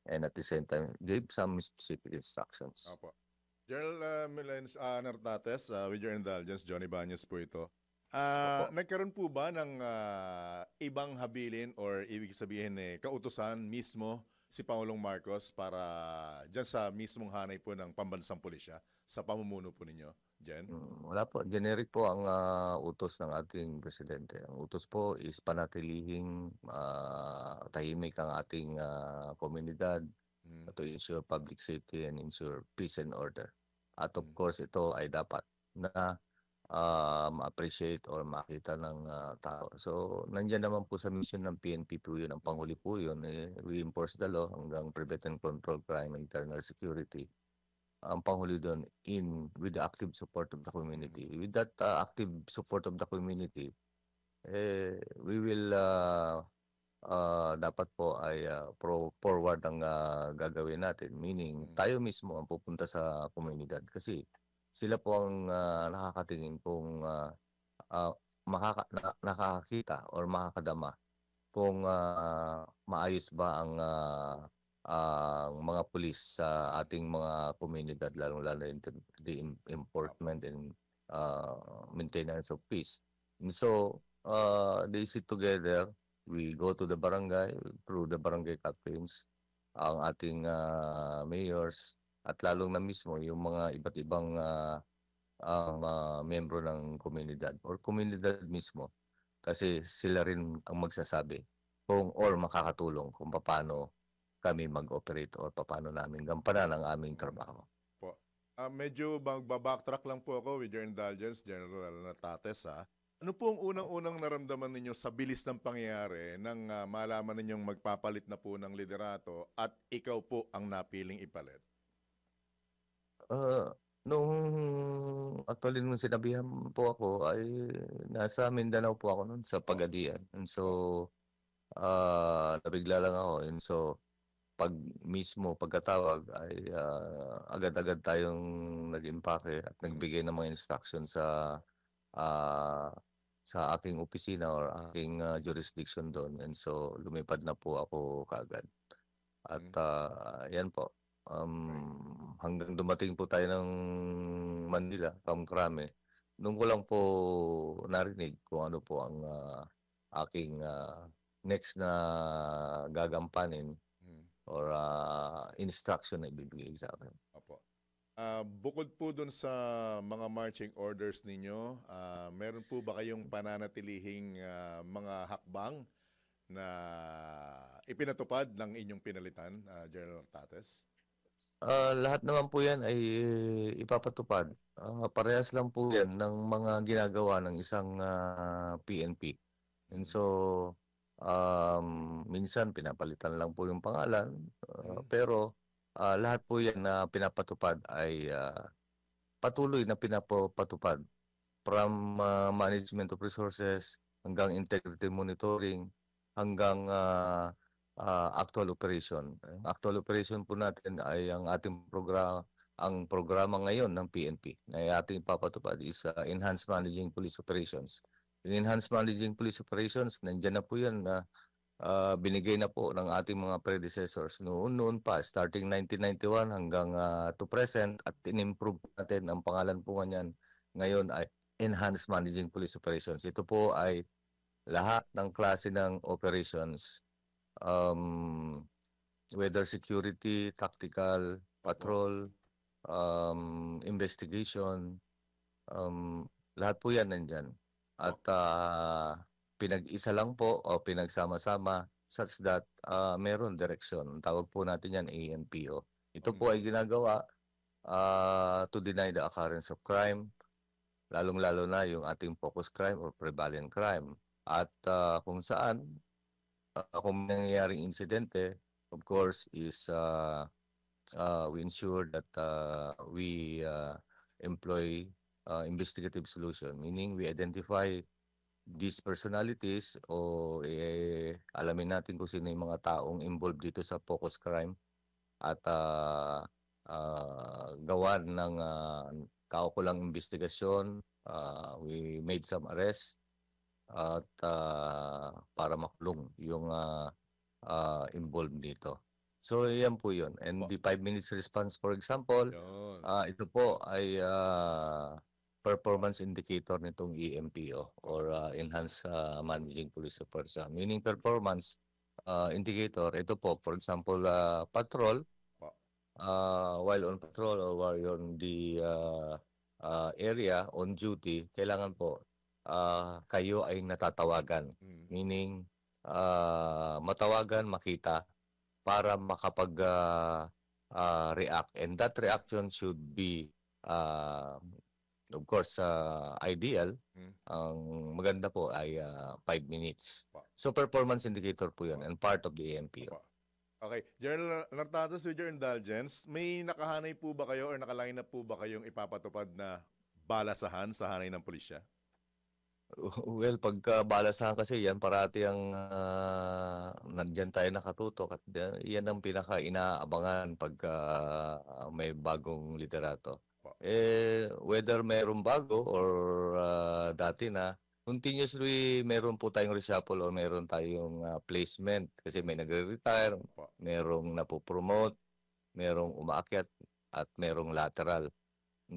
and at the same time, give some specific instructions. Opo. General Nartates, with your indulgence, Johnny Ibanez po ito. Nagkaroon po ba ng ibang habilin or ibig sabihin kautusan mismo si Pangulong Marcos para dyan sa mismong hanay po ng pambansang pulisya sa pamumuno po ninyo, Jen? Wala po. Generic po ang utos ng ating presidente. Ang utos po is panatilihing tahimik ang ating komunidad to ensure public safety and ensure peace and order. At of course, ito ay dapat na ma-appreciate or makita ng tao. So, nandiyan naman po sa mission ng PNP po yun. Ang panghuli po yun, we enforce the law hanggang prevent and control crime and internal security. Ang panghuli doon with the active support of the community. With that active support of the community, we will dapat po ay forward ang gagawin natin. Meaning, tayo mismo ang pupunta sa komunidad. Kasi sila po ang nakakatingin kung nakakakita or makakadama kung maayos ba ang mga pulis sa ating mga komunidad, lalong-lalo the enforcement and maintenance of peace. And so, They sit together. We go to the barangay through the barangay captains, ang ating mayors, at lalong na mismo yung mga iba't ibang miyembro ng komunidad or komunidad mismo. Kasi sila rin ang magsasabi or makakatulong kung paano kami mag-operate or paano namin gampanan ang aming trabaho. Po. Medyo backtrack lang po ako with your indulgence, General Natates. Ano po ang unang-unang naramdaman ninyo sa bilis ng pangyayari nang malaman ninyong magpapalit na po ng liderato at ikaw po ang napiling ipalit? Actually, nung sinabihan po ako ay nasa Mindanao po ako noon sa Pagadian. And so, nabigla lang ako. And so, pagkatawag ay agad-agad tayong nag-impake at nagbigay ng mga instructions sa aking opisina or aking jurisdiction doon. And so, lumipad na po ako kaagad. At yan po. Hanggang dumating po tayo ng Manila, Krame, doon ko lang po narinig kung ano po ang aking next na gagampanin or instruction na ibibigay sa akin. Opo. Bukod po dun sa mga marching orders ninyo, meron po ba kayong pananatilihing mga hakbang na ipinatupad ng inyong pinalitan, General Tates? Lahat naman po yan ay ipapatupad. Parehas lang po yan ng mga ginagawa ng isang PNP. And so, minsan pinapalitan lang po yung pangalan. Pero lahat po yan na pinapatupad ay patuloy na pinapatupad. From management of resources hanggang integrity monitoring hanggang actual operation. Ang actual operation po natin ay ang ating programa ngayon ng PNP na ating ipapatupad is Enhanced Managing Police Operations. Yung Enhanced Managing Police Operations, nandiyan na po yan na binigay na po ng ating mga predecessors noon pa, starting 1991 hanggang to present, at in-improve natin ang pangalan po niyan ngayon ay Enhanced Managing Police Operations. Ito po ay lahat ng klase ng operations, whether security, tactical, patrol, investigation, lahat po yan nandyan. At pinag-isa lang po o pinagsama-sama such that meron direksyon. Tawag po natin yan ANPO. Ito po ay ginagawa to deny the occurrence of crime, lalong-lalo na yung ating focus crime or prevalent crime. At kung saan, kung nangyayaring insidente, of course, is we ensure that we employ investigative solution, meaning we identify these personalities o alamin natin kung sino yung mga taong involved dito sa focus crime at gawan ng kaukulang investigasyon. We made some arrests at para makulong yung involved dito. So, yan po yun. And the 5 minutes response, for example, ito po ay performance indicator nitong EMPO or Enhanced Managing Police Operations. Meaning performance indicator, ito po, for example, patrol, while on patrol or while on the area on duty, kailangan po kayo ay natatawagan. Meaning, matawagan, makita, para makapag-react. And that reaction should be, of course, ideal. Ang maganda po ay 5 minutes. So, performance indicator po yun and part of the AMPO. Okay. General Nartates, with your indulgence, may nakahanay po ba kayo or nakaline na po ba kayong ipapatupad na balasahan sa hanay ng pulisya? Well, pagka balasahan kasi yan, parati ang nandyan tayo nakatutok at yan ang pinaka-inaabangan pagka may bagong liderato. Whether mayroong bago or dati na, continuously meron po tayong reshuffle or meron tayong placement kasi may nagre-retire, merong napopromote, merong umaakyat at merong lateral.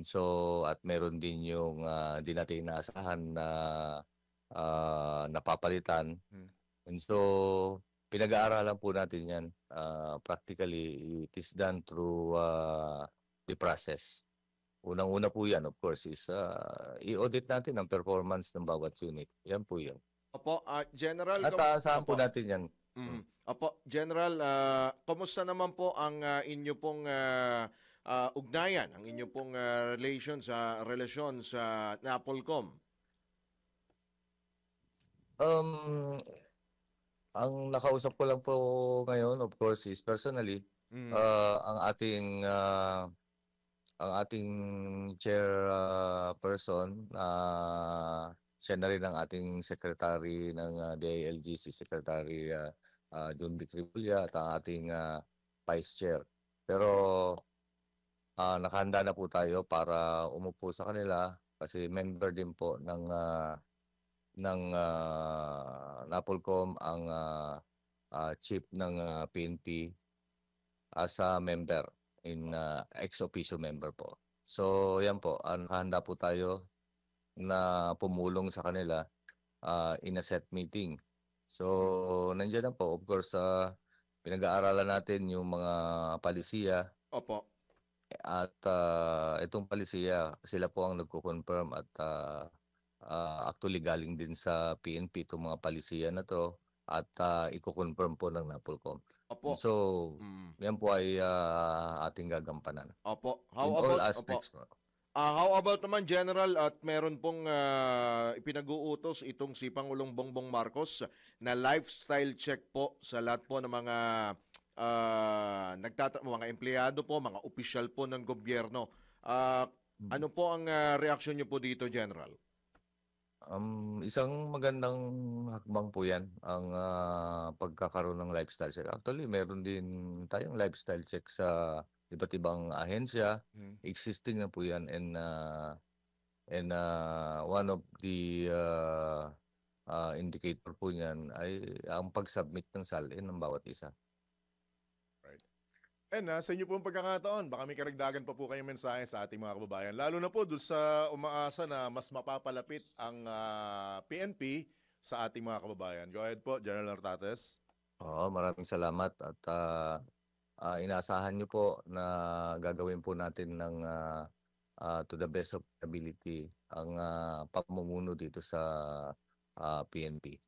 So, at meron din yung di natin inaasahan na napapalitan. And so, pinag-aaralan po natin yan. Practically, it is done through the process. Unang-una po yan, of course, is i-audit natin ang performance ng bawat unit. Yan po yan. Opo, General. At aasahan po natin yan. Opo, General, kumusta naman po ang inyo pong ugnayan, ang inyo pong relasyon sa Napolcom? Ang nakausap ko lang po ngayon, of course, is personally, ang ating chairperson, siya na rin ang ating secretary ng DILG, si Secretary June Bicribulla, at ang ating vice chair. Pero nakahanda na po tayo para umupo sa kanila kasi member din po ng Napolcom ang chief ng PNP as a member in ex officio member po. So yan po, nakahanda po tayo na pumulong sa kanila in a set meeting. So nandiyan na po, of course, pinag-aaralan natin yung mga palisiya. Opo. At itong palisiya, sila po ang nagko-confirm at actually galing din sa PNP itong mga palisiya na to at iko-confirm po ng Napolcom. Opo. So, yan po ay ating gagampanan. Opo. In all aspects po. How about naman, General, at meron pong ipinag-uutos itong si Pangulong Bongbong Marcos na lifestyle check po sa lahat po ng mga mga empleyado po, mga opisyal po ng gobyerno. Ano po ang reaksyon niyo po dito, General? Isang magandang hakbang po yan, ang pagkakaroon ng lifestyle check. Actually, meron din tayong lifestyle check sa iba't ibang ahensya. Existing na po yan, and one of the indicator po niyan ay ang pag-submit ng salin ng bawat isa. And sa inyo pong pagkakataon, baka may karagdagan pa po kayong mensahe sa ating mga kababayan. Lalo na po doon sa umaasa na mas mapapalapit ang PNP sa ating mga kababayan. Go ahead po, General Nartates. Maraming salamat at inaasahan nyo po na gagawin po natin ng to the best of ability ang pamumuno dito sa PNP.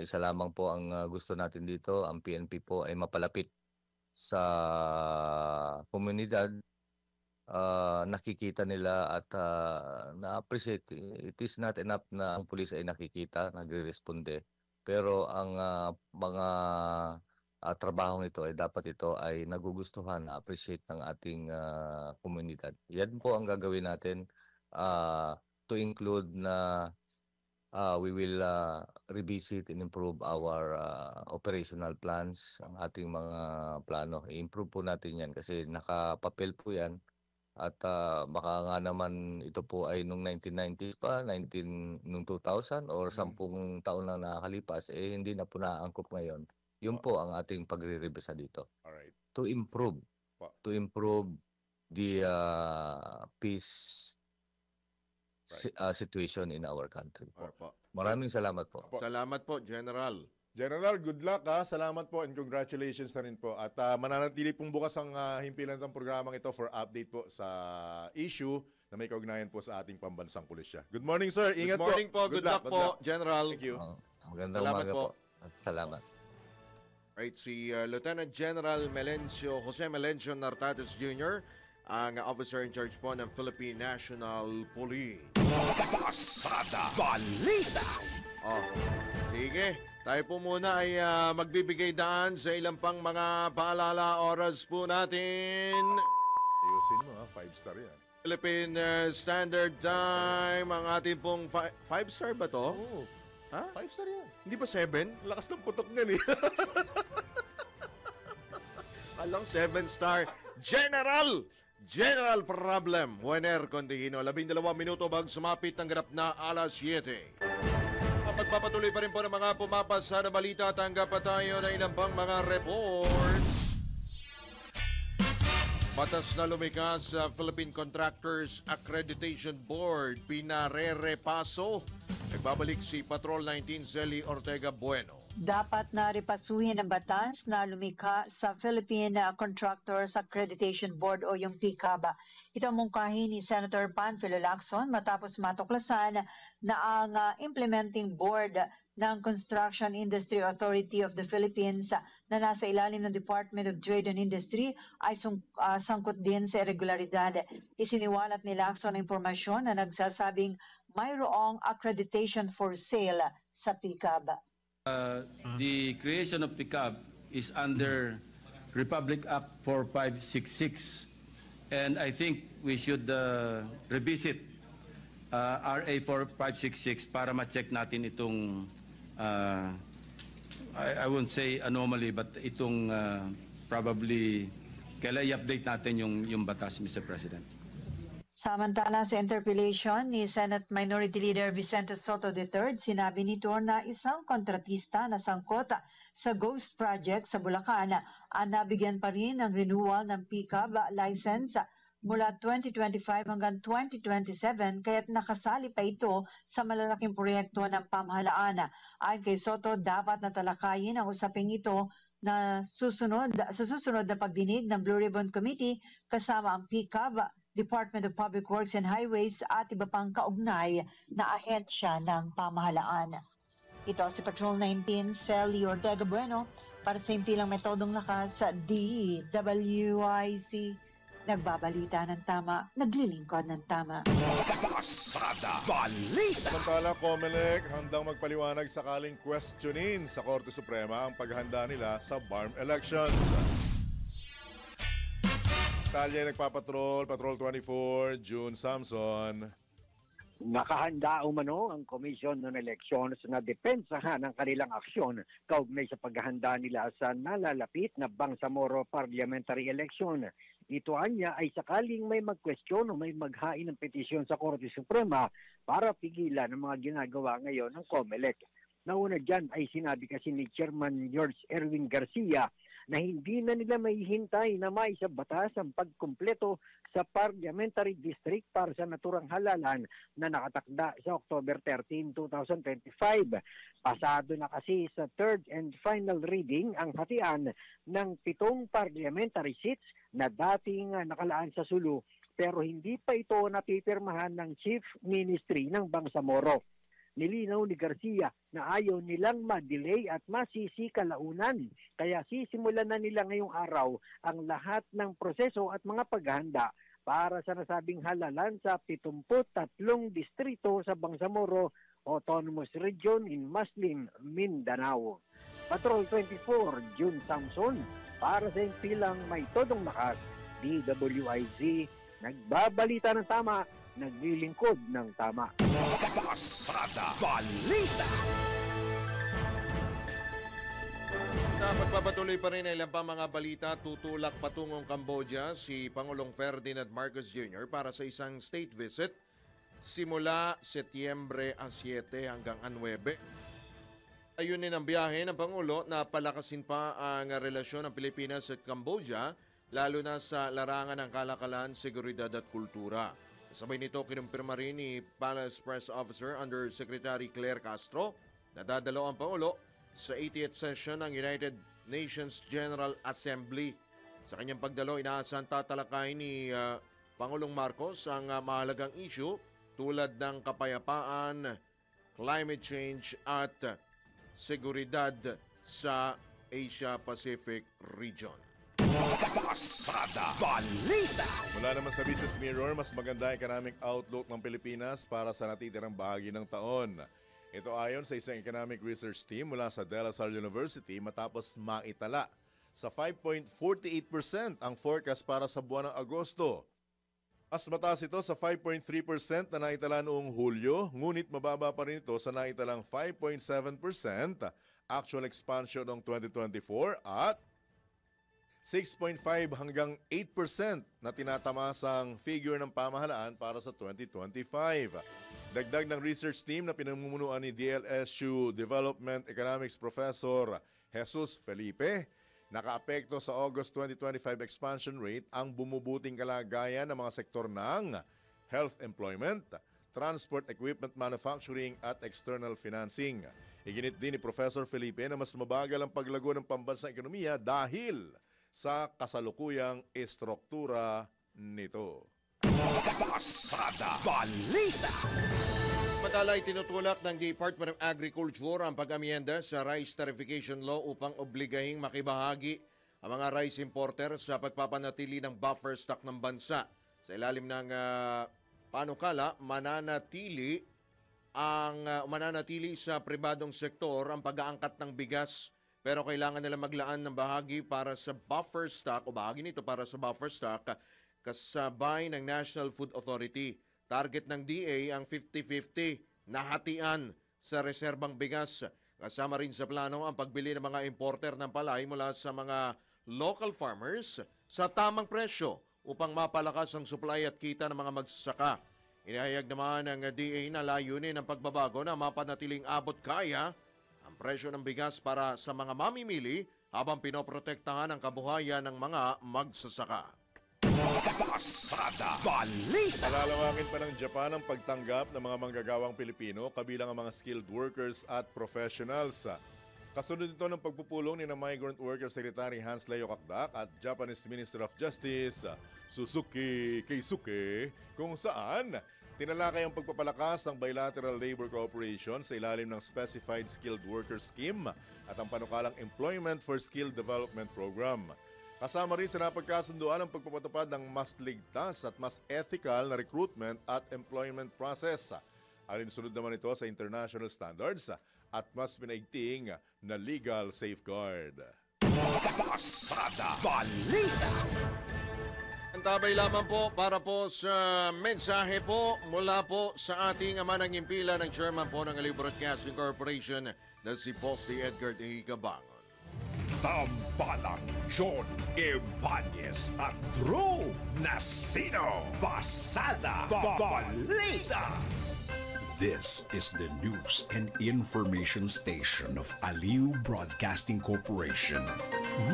Isa lamang po ang gusto natin dito, ang PNP po ay mapalapit sa komunidad, nakikita nila at na-appreciate. It is not enough na ang pulis ay nakikita, nagre-responde. Pero ang mga trabahong ito ay dapat ito ay nagugustuhan, na-appreciate ng ating komunidad. Yan po ang gagawin natin to include na we will revisit and improve our operational plans, ang ating mga plano. I-improve po natin yan kasi nakapapel po yan at baka nga naman ito po ay nung 1990s pa, nung 2000 or 10 taon na nakakalipas, hindi na po naangkop ngayon. Yun po ang ating pagre-revisa dito. Alright. To improve the peace situation in our country. Maraming salamat po. Salamat po, General. General, good luck Salamat po and congratulations na rin po. At mananatili pong bukas ang himpilan ng programang ito for update po sa issue na may kaugnayan po sa ating pambansang pulisya. Good morning, sir. Ingat po. Good morning po. Good luck po, General. Thank you. Magandang umaga po. At salamat. Right, si Lieutenant General Jose Melencio Nartates Jr., ang officer in charge po ng Philippine National Police. Pasada Balita. Sige, tayo po muna ay magbibigay daan sa ilang pang mga paalala. Oras po natin. Ayusin mo 5-star yan. Philippine Standard Time, ang ating pong 5-star ba to? Oo. Ha? 5-star yan. Hindi ba 7? Lakas ng putok niyan eh. Alang 7-star. General problem. Juaner Condihino, 12 minuto bago sumapit ng ganap na alas 7. Pagpapatuloy pa rin po ng mga pumapasa na balita, tanggap pa tayo na ilang pang mga reports. Batas na lumikas sa Philippine Contractors Accreditation Board, pinarerepaso Nagbabalik si Patrol 19 Zelly Ortega Bueno. Dapat na ripasuhin ang batas na lumikha sa Philippine Contractors Accreditation Board o yung PCAB. Ito ang mungkahi ni Senator Panfilo Lacson matapos matuklasan na ang implementing board ng Construction Industry Authority of the Philippines na nasa ilalim ng Department of Trade and Industry ay sangkot din sa irregularidad. Isiniwalat ni Lacson ang impormasyon na nagsasabing mayroong accreditation for sale sa PCAB. The creation of PCAB is under Republic Act 4566, and I think we should revisit RA 4566 para ma-check natin itong I won't say anomaly, but itong probably kailan i-update natin yung batas, Mr. President. Samantala sa interpellation ni Senate Minority Leader Vicente Soto III, sinabi nito na isang kontratista na sangkot sa Ghost Project sa Bulacan ang nabigyan pa rin ng renewal ng PCAB license mula 2025 hanggang 2027 kaya't nakasali pa ito sa malalaking proyekto ng pamahalaan. Ayon kay Soto, dapat natalakayin ang usaping ito na sa susunod na pagdinig ng Blue Ribbon Committee kasama ang PCAB, Department of Public Works and Highways at iba pang kaugnay na ahensya ng pamahalaan. Ito si Patrol 19, Sally Ortega Bueno para sa impilang metodong lakas sa DWIC. Nagbabalita ng tama, naglilingkod ng tama. Pasada Balita! Samantala, COMELEC handang magpaliwanag sakaling questionin sa Korte Suprema ang paghanda nila sa BARM elections. Talya nagpapatrol, Patrol 24, June Samson. Nakahanda umano ang Komisyon ng Elections na depensahan ang kanilang aksyon kaugnay sa paghahanda nila sa nalalapit na Bangsamoro Parliamentary Election. Ito anya ay sakaling may mag-question o may maghain ng petisyon sa Korte Suprema para pigilan ang mga ginagawa ngayon ng COMELEC. Nauna dyan ay sinabi kasi ni Chairman George Erwin Garcia na hindi na nila mahihintay na maisabatas ang pagkumpleto sa parliamentary district para sa naturang halalan na nakatakda sa October 13, 2025. Pasado na kasi sa third and final reading ang hatian ng 7 parliamentary seats na dating nakalaan sa Sulu pero hindi pa ito napipirmahan ng Chief Ministry ng Bangsamoro. Nilinaw ni Garcia na ayaw nilang ma-delay at masisi kalaunan. Kaya sisimulan na nila ngayong araw ang lahat ng proseso at mga paghahanda para sa nasabing halalan sa 73 distrito sa Bangsamoro Autonomous Region in Muslim, Mindanao. Patrol 24, June Samson, para sa impilang may todong lakas, DWIZ, nagbabalita ng tama, naglilingkod ng tama. Pasada Balita! Pagpapatuloy pa rin ang ilang pa mga balita, tutulak patungong Cambodia si Pangulong Ferdinand Marcos Jr. para sa isang state visit simula Setyembre 7 hanggang 9. Ayunin ang biyahe ng Pangulo na palakasin pa ang relasyon ng Pilipinas at Cambodia lalo na sa larangan ng kalakalan, seguridad at kultura. Sabay nito, kinumpirma rin ni Palace Press Officer Under Secretary Claire Castro na dadalo ang Pangulo sa 80th session ng United Nations General Assembly. Sa kanyang pagdalo, inaasahan tatalakayin ni Pangulong Marcos ang mahalagang issue tulad ng kapayapaan, climate change at seguridad sa Asia-Pacific region. Pasada Balita! Mula naman sa Business Mirror, mas maganda economic outlook ng Pilipinas para sa natitirang bahagi ng taon. Ito ayon sa isang economic research team mula sa De La Salle University matapos maitala sa 5.48% ang forecast para sa buwan ng Agosto. Mas mataas ito sa 5.3% na naitala noong Hulyo, ngunit mababa pa rin ito sa naitalang 5.7% actual expansion noong 2024 at 6.5 hanggang 8% na tinatamasang figure ng pamahalaan para sa 2025. Dagdag ng research team na pinamumunuan ni DLSU Development Economics Professor Jesus Felipe, nakaapekto sa August 2025 expansion rate ang bumubuting kalagayan ng mga sektor ng health employment, transport equipment manufacturing at external financing. Iginit din ni Professor Felipe na mas mabagal ang paglago ng pambansang ekonomiya dahil sa kasalukuyang estruktura nito. Pasada Balita! Samantala, tinutulak ng Department of Agriculture ang pag-amyenda sa Rice Tarification Law upang obligahing makibahagi ang mga rice importer sa pagpapanatili ng buffer stock ng bansa. Sa ilalim ng panukala, mananatili sa pribadong sektor ang pag-aangkat ng bigas, pero kailangan nila maglaan ng bahagi para sa buffer stock o bahagi nito para sa buffer stock kasabay ng National Food Authority. Target ng DA ang 50-50 na hatian sa reserbang bigas. Kasama rin sa plano ang pagbili ng mga importer ng palay mula sa mga local farmers sa tamang presyo upang mapalakas ang supply at kita ng mga magsasaka. Inihayag naman ng DA na layunin ang pagbabago na mapanatiling abot kaya ang presyo ng bigas para sa mga mamimili habang pinoprotektahan ang kabuhayan ng mga magsasaka. Pasada Balita! Palalawangin pa ng Japan ang pagtanggap ng mga manggagawang Pilipino kabilang ang mga skilled workers at professionals. Kasunod ito ng pagpupulong ni Migrant Worker Secretary Hans Leo Kakdak at Japanese Minister of Justice Suzuki Keisuke, kung saan tinalakay ang pagpapalakas ng bilateral labor cooperation sa ilalim ng Specified Skilled Worker Scheme at ang panukalang Employment for Skill Development Program. Kasama rin sa napagkasunduan ang pagpapatupad ng mas ligtas at mas ethical na recruitment at employment process. Alinsunod naman ito sa international standards at mas pinaigting na legal safeguard. Pasada Balita! Antabay lamang po para po sa mensahe po mula po sa ating ama ng impila ng chairman po ng Aliw Broadcasting Corporation na si Posti Edgar A. Gabangon. Tambalang John Ibanez at Drew Nasino. Pasada Balita! This is the news and information station of Aliw Broadcasting Corporation,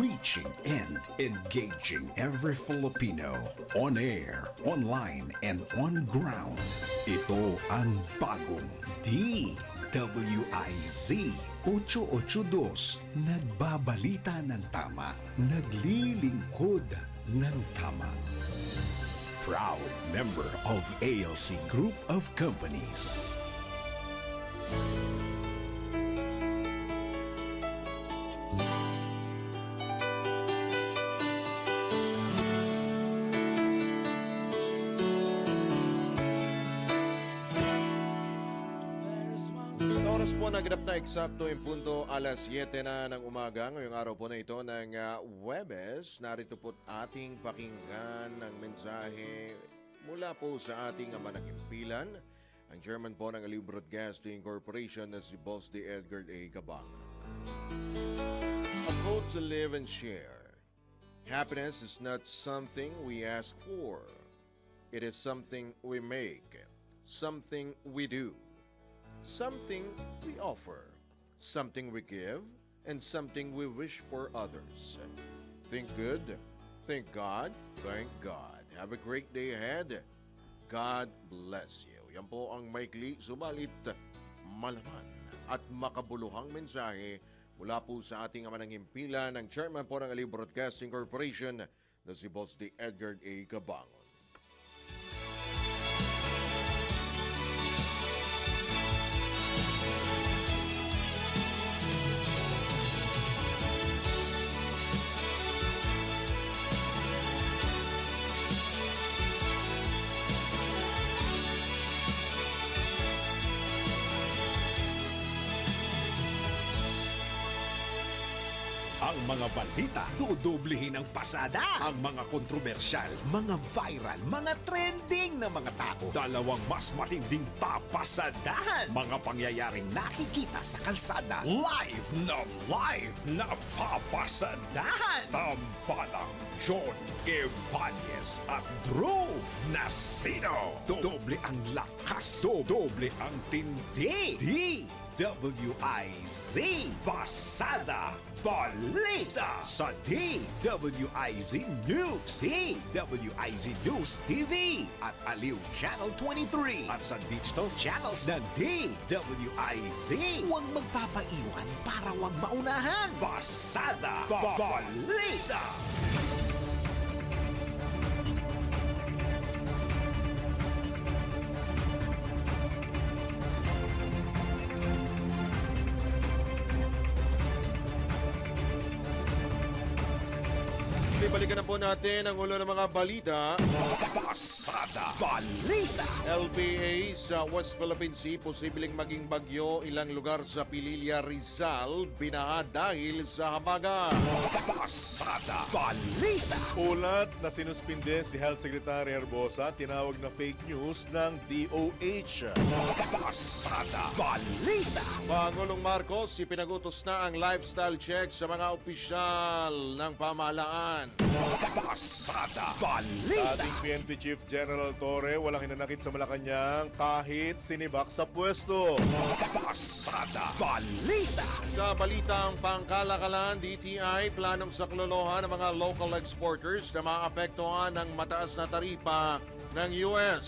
reaching and engaging every Filipino on air, online, and on ground. Ito ang bagong DWIZ 882, nagbabalita ng tama, naglilingkod ng tama. Proud member of ALC Group of Companies. Oras po naganap na eksakto yung punto alas 7 na ng umaga. Ngayong araw po na ito ng Huwebes. Narito po ating pakinggan ng mensahe mula po sa ating ama ng himpilan, ang chairman po ng Aliw Broadcasting Corporation na si Boss D. Edgar A. Gabangon. A code to live and share. Happiness is not something we ask for. It is something we make, something we do. Something we offer, something we give, and something we wish for others. Think good, thank God, thank God. Have a great day ahead. God bless you. Yan po ang maikli, subalit malaman at makabuluhang mensahe mula po sa ating ama ng himpilan ng chairman po ng Aliw Broadcasting Corporation na si Boss D. Edgar A. Gabangon. Ang mga balita, dudublehin ang pasada. Ang mga kontrobersyal, mga viral, mga trending na mga tao. Dalawang mas matinding papasadahan. Mga pangyayaring nakikita sa kalsada. Live na papasadahan. Tambalang John Ibanez at Drew Nasino. Doble ang lakas, doble ang tindi. DWIZ Pasada balita sa DWIZ News, DWIZ News TV at Aliw Channel 23 at sa digital channels ng DWIZ. Huwag magpapaiwan para huwag maunahan. Pasada Balita! Balikan na po natin ang ulo ng mga balita. Pasada Balita! LPA sa West Philippine Sea, posibleng maging bagyo ilang lugar sa Pililla, Rizal, binaha dahil sa habagat. Pasada Balita! Ulat na sinuspinde si Health Secretary Herbosa, tinawag na fake news ng DOH. Pasada Balita! Pangulong Marcos, ipinagutos na ang lifestyle check sa mga opisyal ng pamahalaan. Pasada Balita! Dating PNP Chief General Torre, walang hinanakit sa Malacanang kahit sinibak sa pwesto. Pasada Balita! Sa balitang pangkalakalan, DTI planong saklolohan ng mga local exporters na maapektuhan ng mataas na taripa ng US.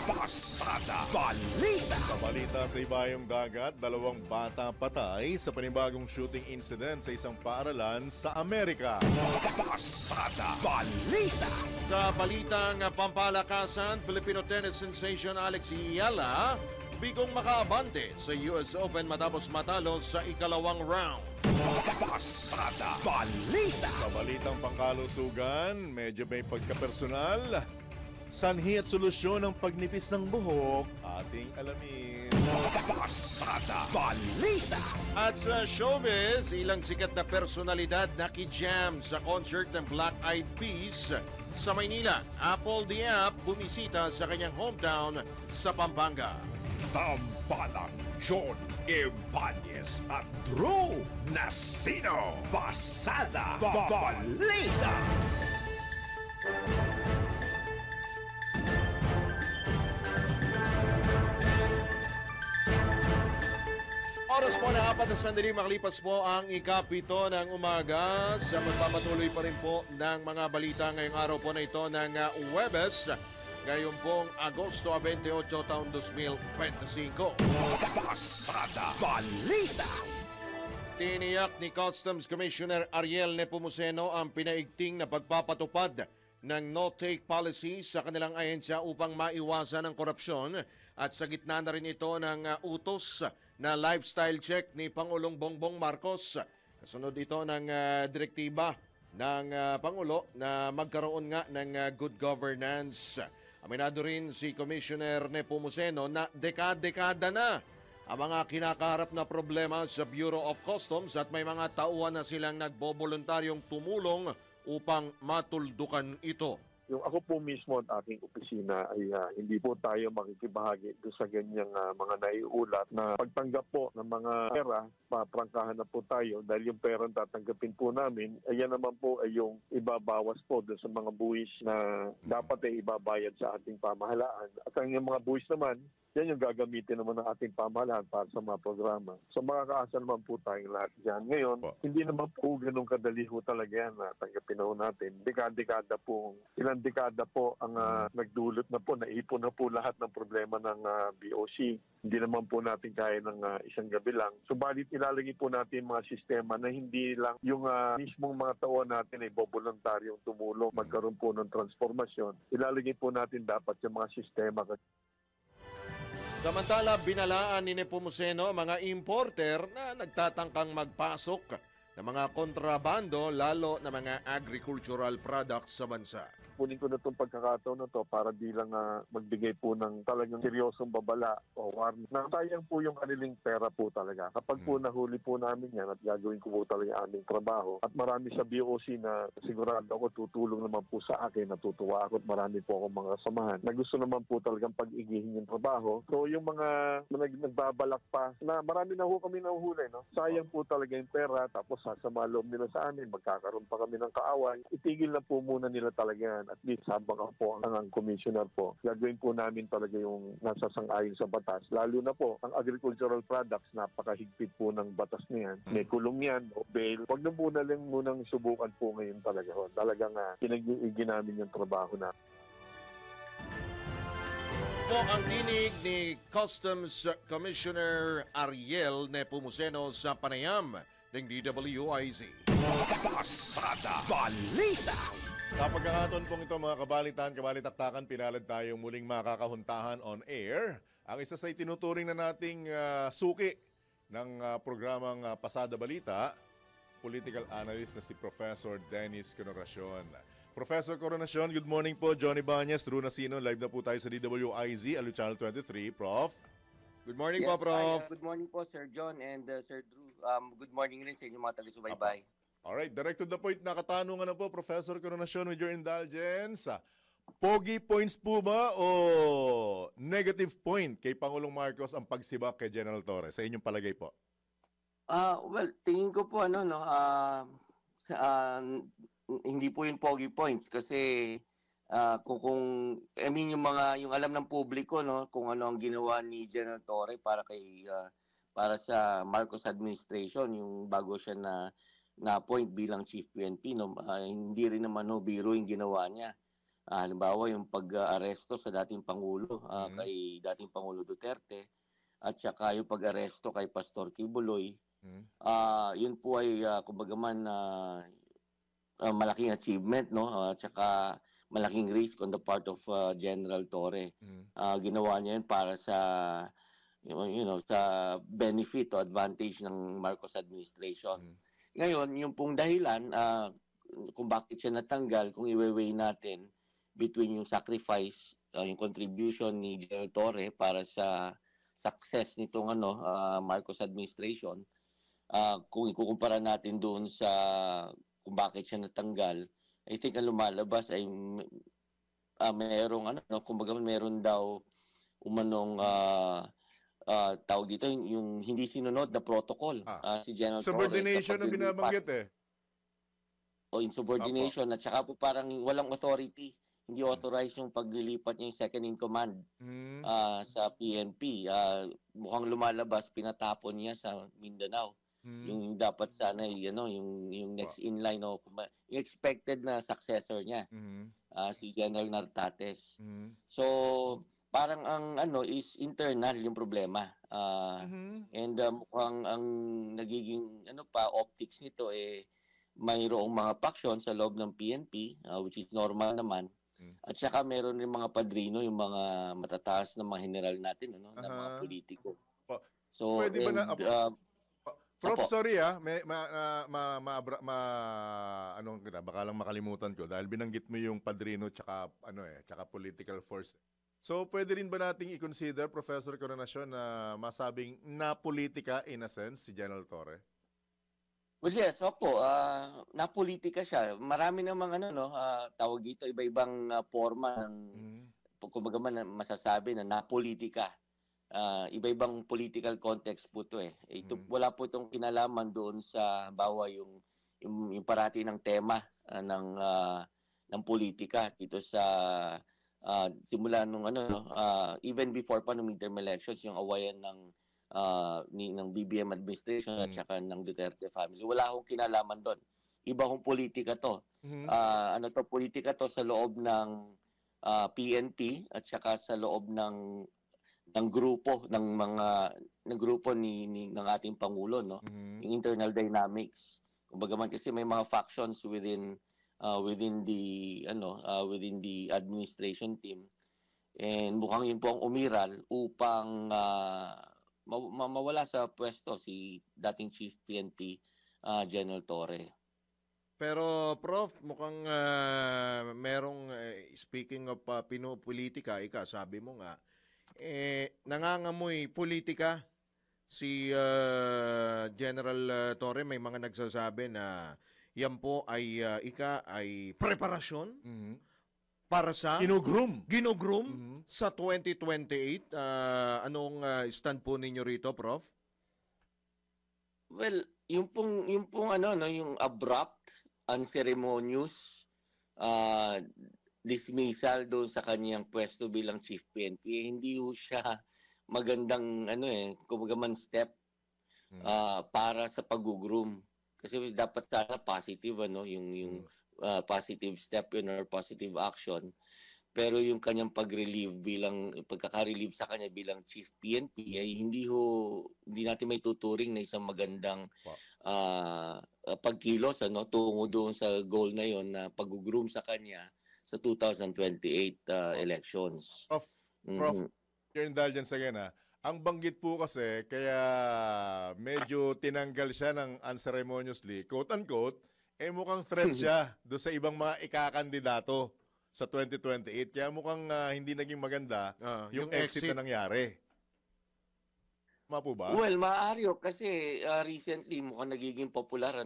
Pasada Balita! Sa balita sa ibayong dagat, 2 bata patay sa panibagong shooting incident sa isang paaralan sa Amerika. Pasada Balita! Sa balitang pampalakasan, Filipino tennis sensation Alex Iyala bigong makaabante sa US Open matapos matalo sa ikalawang round. Pasada Balita! Sa balitang pangkalusugan, medyo may pagkapersonal. Sanhi at solusyon ng pagnipis ng buhok, ating alamin. Pasada Balita! At sa showbiz, ilang sikat na personalidad nakijam sa concert ng Black Eyed Peas sa Maynila. Apple the App bumisita sa kanyang hometown sa Pampanga. Tambalang John Ibanez at Drew Nasino. Pasada Balita! Oras po na 4 na sandali, makalipas po ang ikapito ng umaga sa magpapatuloy pa rin po ng mga balita ngayong araw po na ito ng Huwebes, ngayong pong Agosto 28, taon 2025. Pasada Balita! Tiniyak ni Customs Commissioner Ariel Nepomuceno ang pinaigting na pagpapatupad ng no-take policy sa kanilang ahensya upang maiwasan ang korupsyon, at sa gitna na rin ito ng utos na lifestyle check ni Pangulong Bongbong Marcos. Kasunod ito ng direktiba ng Pangulo na magkaroon nga ng good governance. Aminado rin si Commissioner Nepomuceno na dekada na ang mga kinakaharap na problema sa Bureau of Customs at may mga tauhan na silang nagboboluntaryong tumulong upang matuldukan ito. Yung ako po mismo at aking opisina ay hindi po tayo makikibahagi doon sa ganyang mga naiulat na pagtanggap po ng mga pera, paprangkahan na po tayo dahil yung pera tatanggapin po namin, ayan naman po ay yung ibabawas po doon sa mga buwis na dapat ay ibabayad sa ating pamahalaan. At ang yung mga buwis naman, yan yung gagamitin naman ng ating pamahalaan para sa mga programa. So makakaasa naman po tayong lahat dyan. Ngayon, hindi naman po ganun kadali ho talaga yan na tanggapin ho natin. Dekada po, ilang dekada po ang nagdulot na po, naipon na po lahat ng problema ng BOC. Hindi naman po natin kaya ng isang gabi lang. Subalit ilalagay po natin mga sistema na hindi lang yung mismong mga tao natin ay boboluntaryong tumulong, magkaroon po ng transformasyon. Ilalagay po natin dapat yung mga sistema. Samantala, binalaan ni Nepomuceno mga importer na nagtatangkang magpasok ng mga kontrabando, lalo na mga agricultural products sa bansa. Kunin ko na itong pagkakataon na to para di lang magbigay po ng talagang seryosong babala o warning. Nasayang po yung kanilang pera po talaga. Kapag po nahuli po namin yan at gagawin ko po talaga aming trabaho. At marami sa BOC na sigurado ako tutulong naman po sa akin, natutuwa ako at marami po akong mga kasamahan na gusto naman po talagang pag-igihin yung trabaho. So yung mga nagbabalak pa na marami na ho kami nahuhuli. No? Sayang po talaga yung pera tapos sasama loob nila sa amin, magkakaroon pa kami ng kaaway. Itigil na po muna nila talaga yan. at least habang ako po ang commissioner po, gagawin po namin talaga yung nasasang-ayon sa batas. Lalo na po, ang agricultural products, napakahigpit po ng batas na yan. May kulong yan, o bail. Huwag na muna lang munang subukan po ngayon talaga. Talagang pinag-iigi namin yung trabaho na. Po ang tinig ni Customs Commissioner Ariel Nepomuceno sa panayam ng DWIZ. Pasada Balita! Sa pagkakataon pong ito mga kabalitaktakan, pinalad tayo muling makakahuntahan on air. Ang isa sa itinuturing na nating suki ng programang Pasada Balita, political analyst na si Professor Dennis Coronacion. Professor Coronacion, good morning po. Johnny Banyas, Drew Nasino, live na po tayo sa DWIZ, Alu Channel 23. Prof? Good morning yes, po, Prof. Good morning po, Sir John and Sir Drew. Good morning rin sa inyong mga taga-subaybay. Alright, direct to the point na katanungan na po, Professor Coronacion, with your indulgence. Pogi points po ba o negative point kay Pangulong Marcos ang pagsibak kay General Torres? Sa inyong palagay po. Well, tingin ko po hindi po yung pogi points kasi kung I mean yung alam ng publiko kung ano ang ginawa ni General Torre para sa Marcos administration yung bago siya na appoint bilang Chief PNP hindi rin naman biro yung ginawa niya. Halimbawa yung pag-aresto sa dating Pangulo kay dating Pangulo Duterte at saka yung pag-aresto kay Pastor Kibuloy. Yun po ay kumbaga man malaking achievement at saka malaking risk on the part of General Torre. Ginawa niya yun para sa sa benefit o advantage ng Marcos administration. Ngayon, yung pong dahilan kung bakit siya natanggal, kung i-weigh natin between yung sacrifice, yung contribution ni General Torre para sa success nitong Marcos administration, kung ikukumpara natin doon sa kung bakit siya natanggal, I think ang lumalabas ay kumbaga meron daw umanong tawag dito yung hindi sinunod na protocol si General Subordination Torres. ang binabanggit O insubordination at saka po parang walang authority. Hindi authorized yung paglilipat niya yung second in command sa PNP. Mukhang lumalabas, pinatapon niya sa Mindanao. Yung dapat sana yung next in line yung expected na successor niya si General Nartates. So parang ang is internal yung problema. And mukhang ang nagiging optics nito mayroong mga faction sa loob ng PNP which is normal naman. At saka meron rin mga padrino, yung mga matataas na mga general natin na mga politiko. So pwede ba na Prof, Apo. sorry baka lang makalimutan ko dahil binanggit mo yung padrino tsaka political force. So pwede rin ba nating i-consider, Professor Coronacion, na masabing na politika in a sense si General Torre? Well, yes, opo. Napolitika siya. Marami namang tawag dito, iba-ibang forma ng kumbaga man masasabi na napolitika. Iba-ibang political context po ito wala po itong kinalaman doon sa yung parati ng tema ng politika dito sa simula nung even before pa ng midterm elections, yung awayan ng BBM administration at saka ng Duterte family. Wala akong kinalaman doon. Iba kong politika to. Politika to sa loob ng PNP at saka sa loob ng grupo ng grupo ng ating pangulo yung internal dynamics. Kumbaga man kasi may mga factions within the administration team, and mukhang yun po ang umiral upang mawala sa pwesto si dating Chief PNP General Torre. Pero Prof, mukhang merong speaking of pinopolitika, sabi mo nga nangangamoy politika si General Torre. May mga nagsasabi na yan po ay preparasyon para sa Ginugroom sa 2028. Anong stand po ninyo rito, Prof? Well, yung pong yung abrupt, unceremonious dismissal doon sa kanyang pwesto bilang Chief PNP, hindi ho siya magandang kumbaga step para sa pag-groom. Kasi dapat sana positive yung positive step yun or positive action. Pero yung kanyang pagkaka-relieve sa kanya bilang Chief PNP ay hindi natin may tuturing na isang magandang pagkilos tungo doon sa goal na yon na pag-groom sa kanya sa 2028 elections. Prof, your indulgence again Ang banggit po kasi, kaya medyo tinanggal siya ng unceremoniously, quote-unquote, mukhang threat siya doon sa ibang mga ikakandidato sa 2028. Kaya mukhang hindi naging maganda yung exit na nangyari. Tama po ba? Well, maaari kasi recently mukhang nagiging popular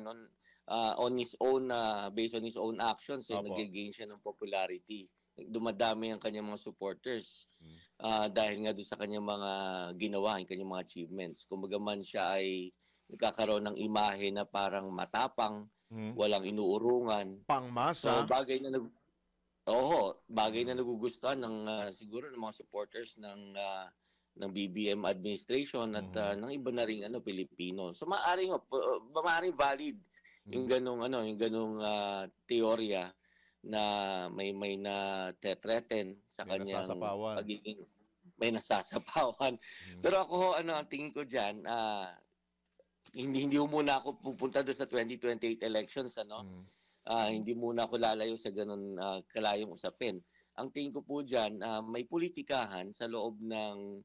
on his own, based on his own actions, nag-gain siya ng popularity. Dumadami ang kanyang mga supporters dahil nga doon sa kanyang mga ginawa, yung kanyang mga achievements. Kumbaga man siya ay nagkakaroon ng imahe na parang matapang, walang inuurungan. Pangmasa. So, bagay na nagugustuhan ng siguro ng mga supporters ng BBM administration at ng iba na ring Pilipino. So maaring valid yung ganung teorya na may na threaten sa kanyang pagiging may nasasapawan. Pero ako ang tingin ko diyan, hindi muna ako pupunta doon sa 2028 elections hindi muna ako lalayo sa ganun kalayong usapin. Ang tingin ko po diyan, may politikahan sa loob ng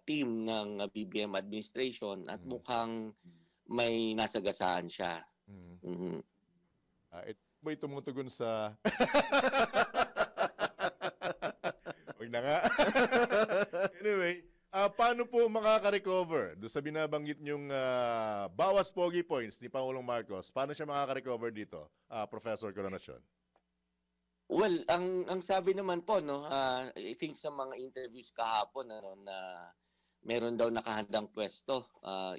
team ng BBM administration at mukhang may nasagasaan siya. May tumutugon sa... Huwag na nga. Anyway, paano po makaka-recover? Doon sa binabanggit niyong bawas pogi points ni Pangulong Marcos, paano siya makaka-recover dito, Professor Coronacion? Well, ang sabi naman po, I think sa mga interviews kahapon, na meron daw nakahandang pwesto,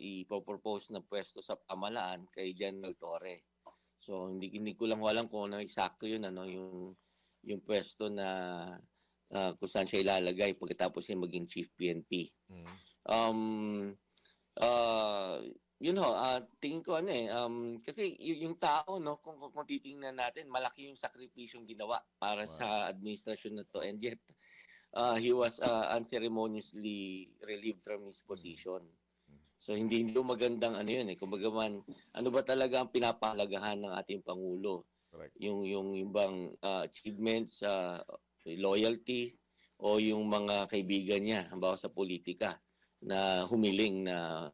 ipopropose na pwesto sa pamalaan kay General Torre. So hindi ko lang alam kung ano eksakto yun, yung pwesto na kung saan siya ilalagay pagkatapos siya maging Chief PNP. Tingin ko kasi yung tao kung titingnan natin, malaki yung sakripisyong ginawa para sa administrasyon na to, and yet he was unceremoniously relieved from his position. So hindi magandang kumbaga man, ano ba talaga ang pinapahalagahan ng ating Pangulo? Correct. Yung bang achievements, loyalty, o yung mga kaibigan niya, halimbawa sa politika, na humiling na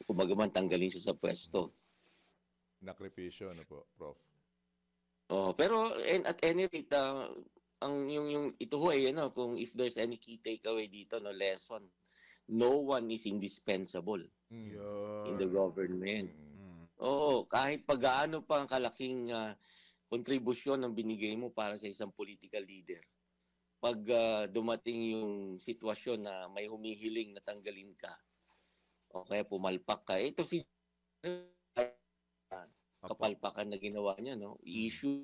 kumbaga man tanggalin siya sa pwesto. Nakripisyo, Prof? Pero at any rate, yung ito ay kung if there's any key takeaway dito, lesson, no one is indispensable in the government. Kahit pag-aano pa ang kalaking kontribusyon ng binigay mo para sa isang political leader, pag dumating yung sitwasyon na may humihiling na tanggalin ka o kaya pumalpak ka, ito si kapalpakan na ginawa niya, issue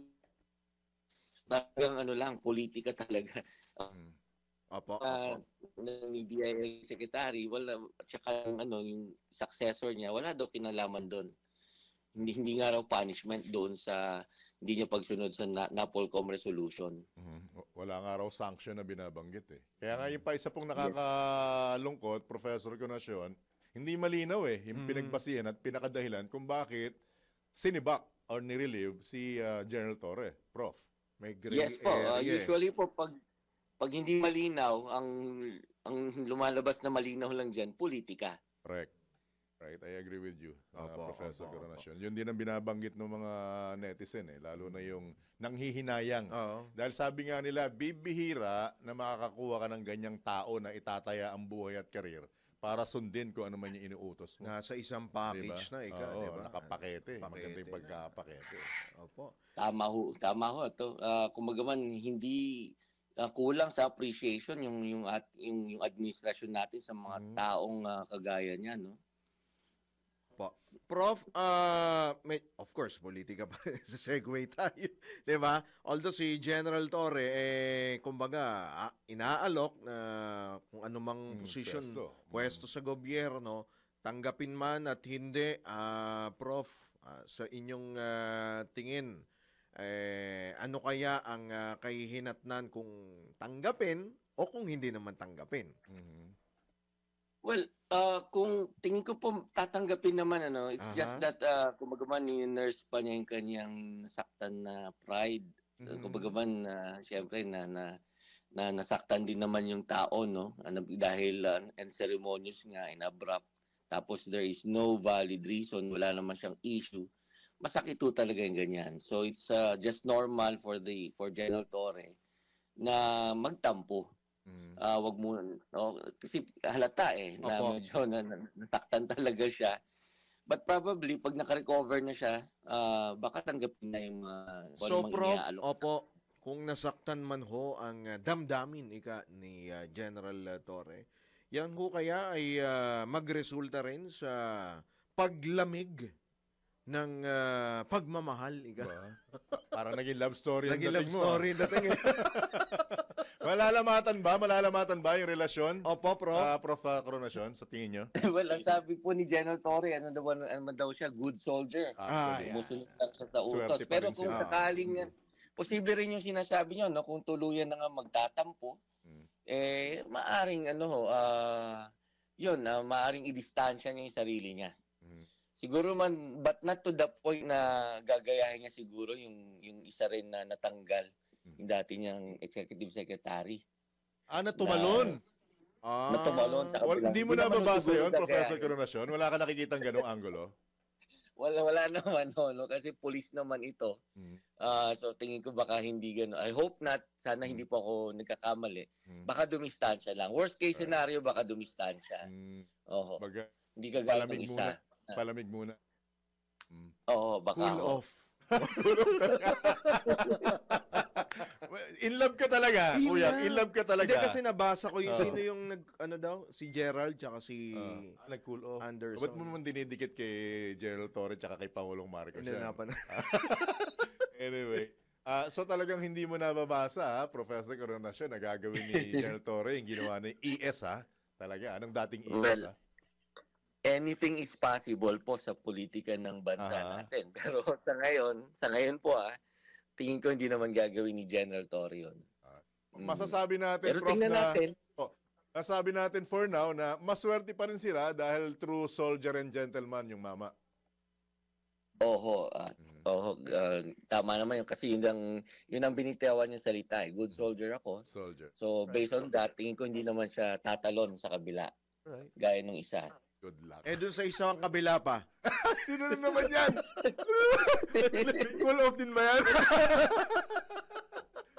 talagang politika talaga. Ng BIA secretary, wala, at saka yung successor niya, wala daw kinalaman doon. Hindi nga raw punishment doon sa hindi niya pagsunod sa NAPOLCOM resolution. Wala nga raw sanction na binabanggit Kaya nga yung pa isa pong nakakalungkot, Professor Coronacion, hindi malinaw yung pinagbasihan at pinakadahilan kung bakit sinibak or nirelieve si General Torre. Prof, may gray yes po, usually po pag hindi malinaw, ang lumalabas na malinaw lang dyan, politika. Correct. Right, I agree with you, Professor Coronacion. Yun din ang binabanggit ng mga netizen lalo na yung nanghihinayang. Dahil sabi nga nila, bibihira na makakakuha ka ng ganyang tao na itataya ang buhay at karir para sundin kung ano man yung inuutos mo. Nasa isang package na ika, diba? Nakapakete. Maganda yung pagkapakete. Opo. Tama ho. Kumbaga man, hindi kulang sa appreciation yung administrasyon natin sa mga taong kagaya niya, Prof, of course, politika pa rin sa segue tayo, di ba? Although si General Torre, kumbaga, inaalok na kung anumang posisyon, pwesto sa gobyerno, tanggapin man at hindi, Prof, sa inyong tingin, ano kaya ang kahihinatnan kung tanggapin o kung hindi naman tanggapin? Well, kung tingin ko po tatanggapin naman, it's just that kumbaga man ni-nurse pa niya yung kanyang nasaktan na pride. Kumbaga man, siyempre na nasaktan din naman yung tao, no? Dahil unceremonious nga, inabrupt. Tapos there is no valid reason, wala naman siyang issue. Masakit po talaga yung ganyan. So it's just normal for General Torre na magtampo. Wag mo kasi halata na medyo nasaktan talaga siya. But probably pag naka-recover na siya, baka tanggapin na yung So Prof, kung nasaktan man ho ang damdamin ni General Torre, yan ho kaya ay magresulta rin sa paglamig ng pagmamahal, Parang naging love story ang naging dating love mo. story ang dating. Malalamatan ba yung relasyon? Opo, Prof. Prof. Coronation, sa tingin nyo? Well, ang sabi po ni General Torre, ano daw siya, good soldier. Musunod lang siya sa utos. Pero kung sakaling posible rin yung sinasabi nyo, no, kung tuluyan na nga magtatampo, maaring maaring idistansya niya yung sarili niya. Siguro man, but not to the point na gagayahin niya siguro yung isa rin na natanggal, yung dati niyang executive secretary. Natumalon? Natumalon. Hindi mo nababasa yun, Professor Coronation? Wala ka nakikitang ganong angulo? Wala naman, no? Kasi police naman ito. So tingin ko baka hindi gano'n. I hope not. Sana hindi po ako nagkakamali. Baka dumistansya lang. Worst case scenario, baka dumistansya. Hindi kagaya ng isa. Palamig muna. Oo, baka. Cool off. In love ka talaga, kuya. In love ka talaga. Hindi, kasi nabasa ko yung sino yung si Gerald tsaka si nag-cool off. Anderson. Ba't mo naman dinidikit kay Gerald Torre tsaka kay Pangulong Marcos? Anyway. So talagang hindi mo nababasa, Professor Coronation, na gagawin ni General Torre yung ginawa ni ES, Talaga, anong dating ES, Anything is possible po sa politika ng bansa natin. Pero sa ngayon po, tingin ko hindi naman gagawin ni General Torre yun. Masasabi natin, pero Prof, natin, nasabi natin for now na maswerte pa rin sila dahil true soldier and gentleman yung mama. Tama naman yun kasi yun ang binitawan niyang salita. Good soldier ako. So based on that, tingin ko hindi naman siya tatalon sa kabila. Gaya nung isa. Good luck. Dun sa isang kabila pa. Sino na naman yan? Cool off din ba yan?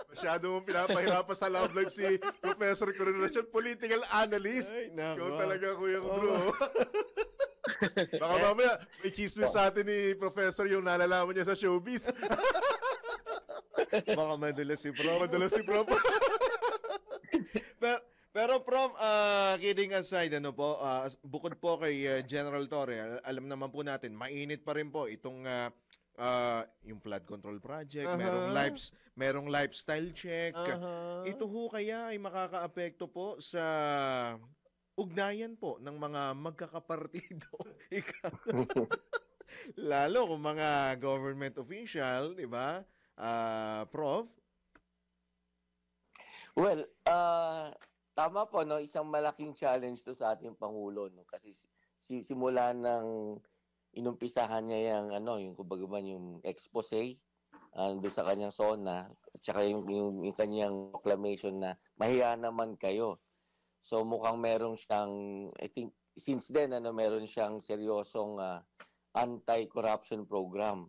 Masyado mong pinapahirapan sa love life si Professor Coronation, political analyst. Ikaw talaga, Kuya Bro. Baka mamaya may chismis sa atin ni Professor yung nalalaman niya sa showbiz. Baka madalas si Prof. Pero Prof, kidding aside, bukod po kay General Torre, alam naman po natin, mainit pa rin po itong yung flood control project, merong lifestyle check. Ito ho kaya ay makakaapekto po sa ugnayan po ng mga magkakapartido. Lalo kung mga government official, di ba? Prof? Well, tama po, no? Isang malaking challenge to sa ating Pangulo, no? Kasi simula ng inumpisahan niya yung kumbaga man yung expose doon sa kanyang SONA, at saka yung kanyang proclamation na mahiya naman kayo. So mukhang meron siyang, I think since then meron siyang seryosong anti-corruption program.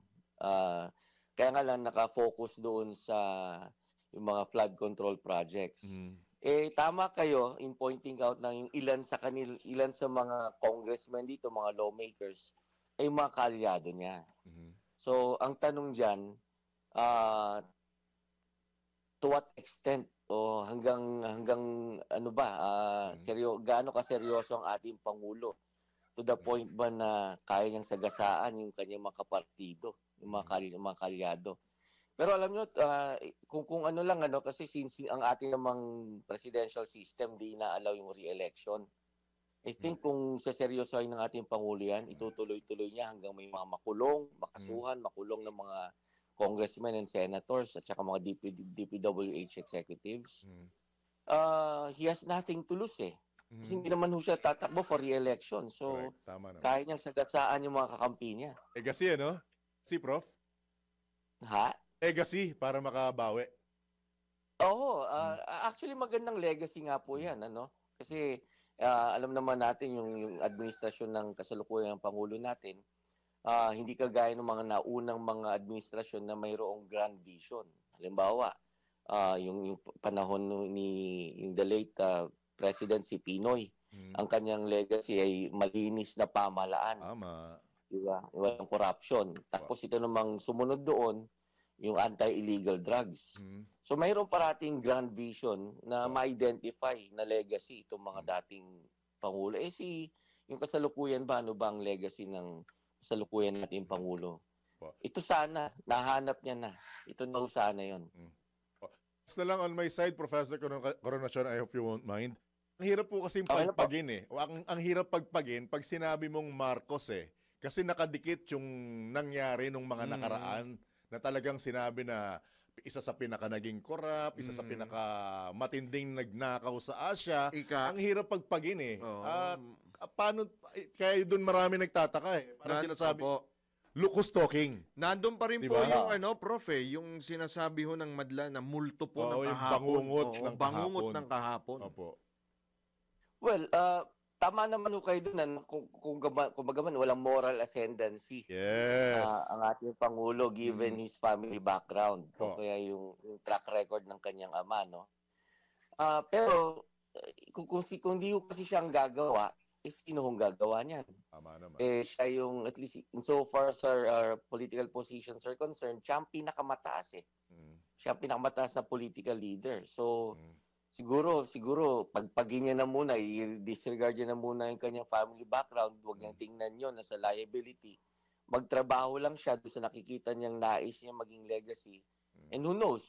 Kaya nga lang nakafocus doon sa yung mga flood control projects. Tama kayo in pointing out na yung ilan sa mga congressmen dito, mga lawmakers, ay mga kaalyado niya. So, ang tanong dyan, to what extent o hanggang ano ba, gaano ka seryoso ang ating Pangulo to the point ba na kaya niyang sagasaan yung kanyang mga kapartido, yung mga kalyado. Pero alam nyo, kung ano lang, kasi since ang ating namang presidential system, di inaalaw yung re-election. I think kung seryosohin ng ating Pangulo yan, itutuloy-tuloy niya hanggang may mga makulong, makasuhan, makulong ng mga congressmen and senators at saka mga DPWH executives. He has nothing to lose eh. Kasi hindi naman siya tatakbo for re-election. So, kaya niyang sagasaan yung mga kakampi niya. Legacy, ano? Si Prof? Ha? Legacy para makabawi. Oo. Actually, magandang legacy nga po yan. Kasi alam naman natin yung administrasyon ng kasalukuyang Pangulo natin, hindi kagaya ng mga naunang mga administrasyon na mayroong grand vision. Halimbawa, yung panahon yung the late President si Pinoy. Ang kanyang legacy ay malinis na pamahalaan. Tama. Diba? Walang corruption. Tapos ito namang sumunod doon, yung anti-illegal drugs. So mayroon parating grand vision na ma-identify na legacy itong mga dating Pangulo. Yung kasalukuyan ba, ano ba ang legacy ng kasalukuyan nating Pangulo? Ito sana, nahanap niya na. Ito na sana yun. Basta lang on my side, Professor Coronacion, I hope you won't mind. Ang hirap po kasi pagpagin eh. Ang hirap pagpagin pag sinabi mong Marcos eh. Kasi nakadikit yung nangyari nung mga nakaraan na talagang sinabi na isa sa pinaka naging korap, isa sa pinaka matinding nagnakaw sa Asia. Ang hirap pagpagin eh. Paano, kaya doon marami nagtataka eh. Parang sinasabi, Lucas talking. Nandun pa rin diba? Po yung prof yung sinasabi ho ng madla na multo po ng kahapon. Yung bangungot ng kahapon. Opo. Well, tama naman ho kayo doon kung bagaman walang moral ascendancy. Yes. Ang ating Pangulo given his family background. Kaya yung track record ng kanyang ama, no? Pero kung di ko kasi siyang gagawa, sino hong gagawa niyan? Tama naman. Siya yung, at least insofar as our political positions are concerned, siya ang pinakamataas eh. Siya ang pinakamataas na political leader. So, siguro, pagpagin niya na muna, i-disregard niya na muna yung kanyang family background, huwag niyang tingnan yun as a liability. Magtrabaho lang siya doon sa nakikita niyang nais niya maging legacy. And who knows,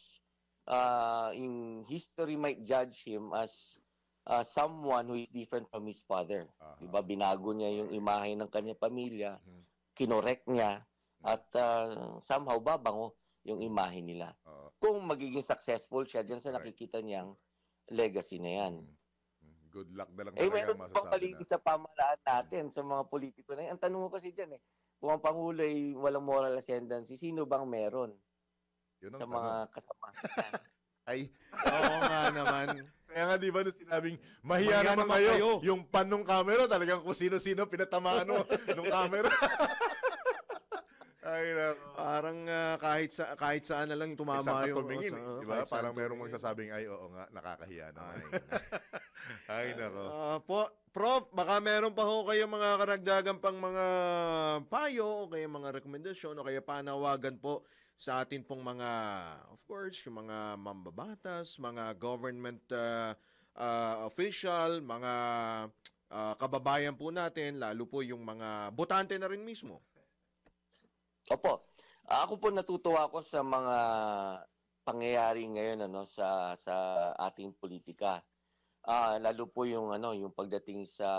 yung history might judge him as someone who is different from his father. Diba? Binago niya yung imahe ng kanyang pamilya, kinorek niya, at somehow babango yung imahe nila. Kung magiging successful siya dyan sa nakikita niyang legacy na yan. Good luck na lang talaga meron pang malinis sa pamahalaan natin, sa mga politiko na yan. Ang tanong mo kasi dyan kung ang Pangulo ay walang moral ascendancy, sino bang meron? Yun sa mga kasama? Ay, oo nga naman. Kaya nga di ba nung sinabing, mahiya naman kayo. Yung pan nung camera, talagang kung sino-sino pinatamaan nung camera. Ay, parang kahit saan na lang tumama yung tumingin, di ba? Parang merong magsasabing, ay, oo nga, nakakahiya naman. Ay, nako. Prof, baka meron pa ho kayo mga karagdagan pang mga payo o kaya mga rekomendasyon o kaya panawagan po sa atin pong mga, of course, yung mga mambabatas, mga government official, mga kababayan po natin, lalo po yung mga botante na rin mismo. Opo. Ako po natutuwa ako sa mga pangyayari ngayon sa ating politika. Lalo po yung yung pagdating sa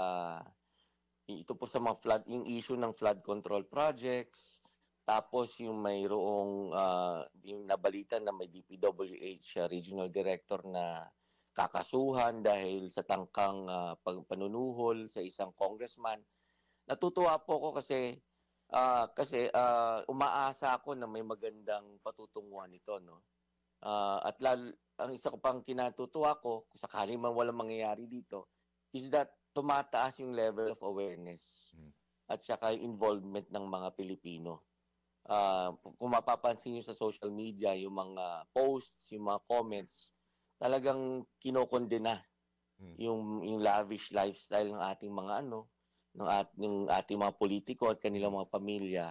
ito po sa mga flood, yung issue ng flood control projects, tapos yung mayroong yung nabalita na may DPWH regional director na kakasuhan dahil sa tangkang panunuhol sa isang congressman. Natutuwa po ako kasi umaasa ako na may magandang patutunguhan ito, no? At ang isa ko pang kinatutuwa ko, kung sakali man walang mangyayari dito, is that tumataas yung level of awareness at saka yung involvement ng mga Pilipino. Kung mapapansin nyo sa social media, yung mga posts, yung mga comments, talagang kinokondena yung lavish lifestyle ng ating mga ng ating mga politiko at kanilang mga pamilya.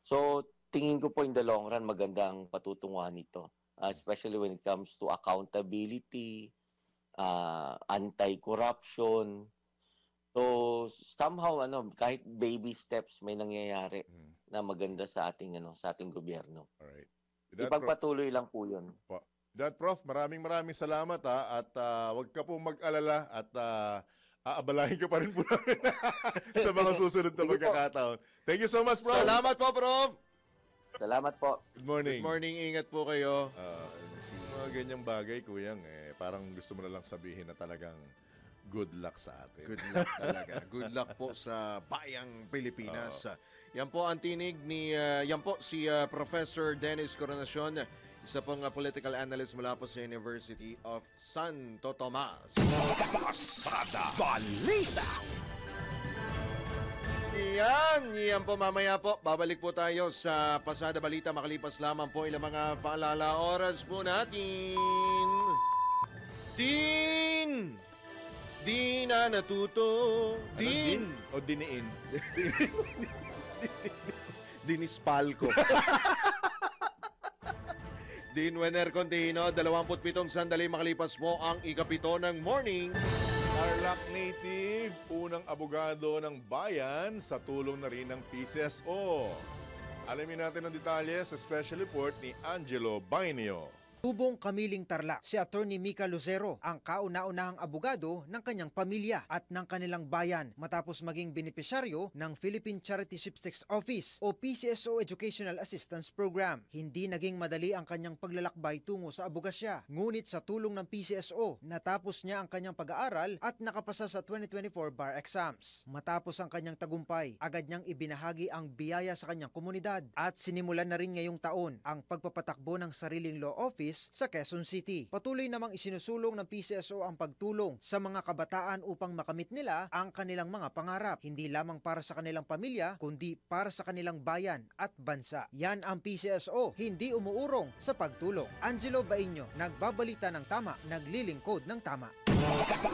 So, tingin ko po in the long run, magandang patutunguhan ito. Especially when it comes to accountability, anti-corruption, So somehow kahit baby steps may nangyayari na maganda sa ating sa ating gobyerno. Alright. Ipagpatuloy lang po 'yun. That Prof, maraming salamat at wag ka pong mag-alala at aabalahin ka pa rin po namin sa mga susunod na pagkakataon. Thank you so much, Prof. Salamat po, Prof. Salamat po. Good morning. Good morning, ingat po kayo. Mga ganyang bagay, Kuyang, parang gusto mo na lang sabihin na talagang good luck sa atin. Good luck talaga. Good luck po sa bayang Pilipinas. Yan po ang tinig ni yan po si Professor Dennis Coronacion, isa pong political analyst mula po sa University of Santo Tomas. Pasada Balita. Yan po mamaya po. Babalik po tayo sa Pasada Balita makalipas lamang po ilang mga paalala oras po natin. Di na natuto. Din. O diniin? Dinispal ko. Din Wenner Contino, 27 sandali makalipas mo ang ikapito ng morning. Tarlac native, unang abogado ng bayan sa tulong na rin ng PCSO. Alamin natin ang detalye sa special report ni Angelo Bainio. Tubong Kamiling Tarlac, si Attorney Mika Lucero ang kauna-unahang abogado ng kanyang pamilya at ng kanilang bayan matapos maging benepisyaryo ng Philippine Charity Sweepstakes Office o PCSO Educational Assistance Program. Hindi naging madali ang kanyang paglalakbay tungo sa abogasya. Ngunit sa tulong ng PCSO, natapos niya ang kanyang pag-aaral at nakapasa sa 2024 bar exams. Matapos ang kanyang tagumpay, agad niyang ibinahagi ang biyaya sa kanyang komunidad at sinimulan na rin ngayong taon ang pagpapatakbo ng sariling law office sa Quezon City. Patuloy namang isinusulong ng PCSO ang pagtulong sa mga kabataan upang makamit nila ang kanilang mga pangarap, hindi lamang para sa kanilang pamilya, kundi para sa kanilang bayan at bansa. Yan ang PCSO, hindi umuurong sa pagtulong. Angelo Bainio, nagbabalita ng tama, naglilingkod ng tama.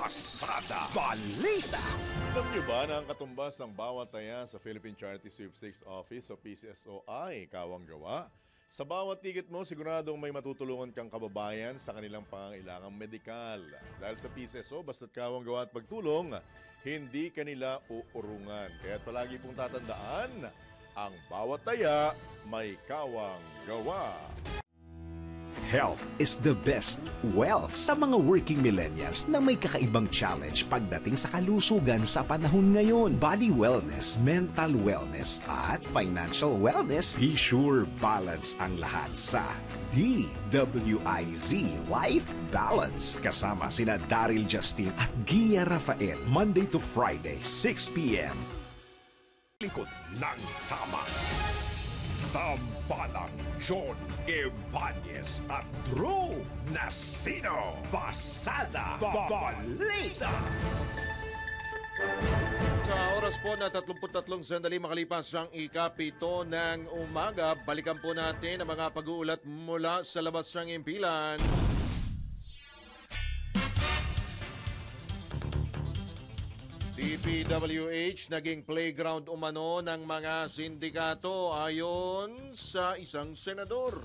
Pasada Balita. Alam niyo ba na ang katumbas ng bawat taya sa Philippine Charity Sweepstakes Office o PCSO ay kawang gawa? Sa bawat ticket mo, siguradong may matutulungan kang kababayan sa kanilang pangangailangang medikal. Dahil sa PCSO, basta't kawang gawa at pagtulong, hindi kanila uurungan. Kaya't palagi pong tatandaan, ang bawat taya may kawang gawa. Health is the best wealth sa mga working millennials na may kakaibang challenge pagdating sa kalusugan sa panahon ngayon. Body wellness, mental wellness, at financial wellness. Be sure balance ang lahat sa DWIZ Life Balance. Kasama sina Daryl Justin at Gia Rafael. Monday to Friday, 6 p.m. Likod ng tama. Tambalang John Ibanez at Drew Nasino. Pasada Balita. Sa oras po na 33 sandali makalipas ang ikapito ng umaga, balikan po natin ang mga pag-uulat mula sa labas ng impilan. DPWH naging playground umano ng mga sindikato ayon sa isang senador.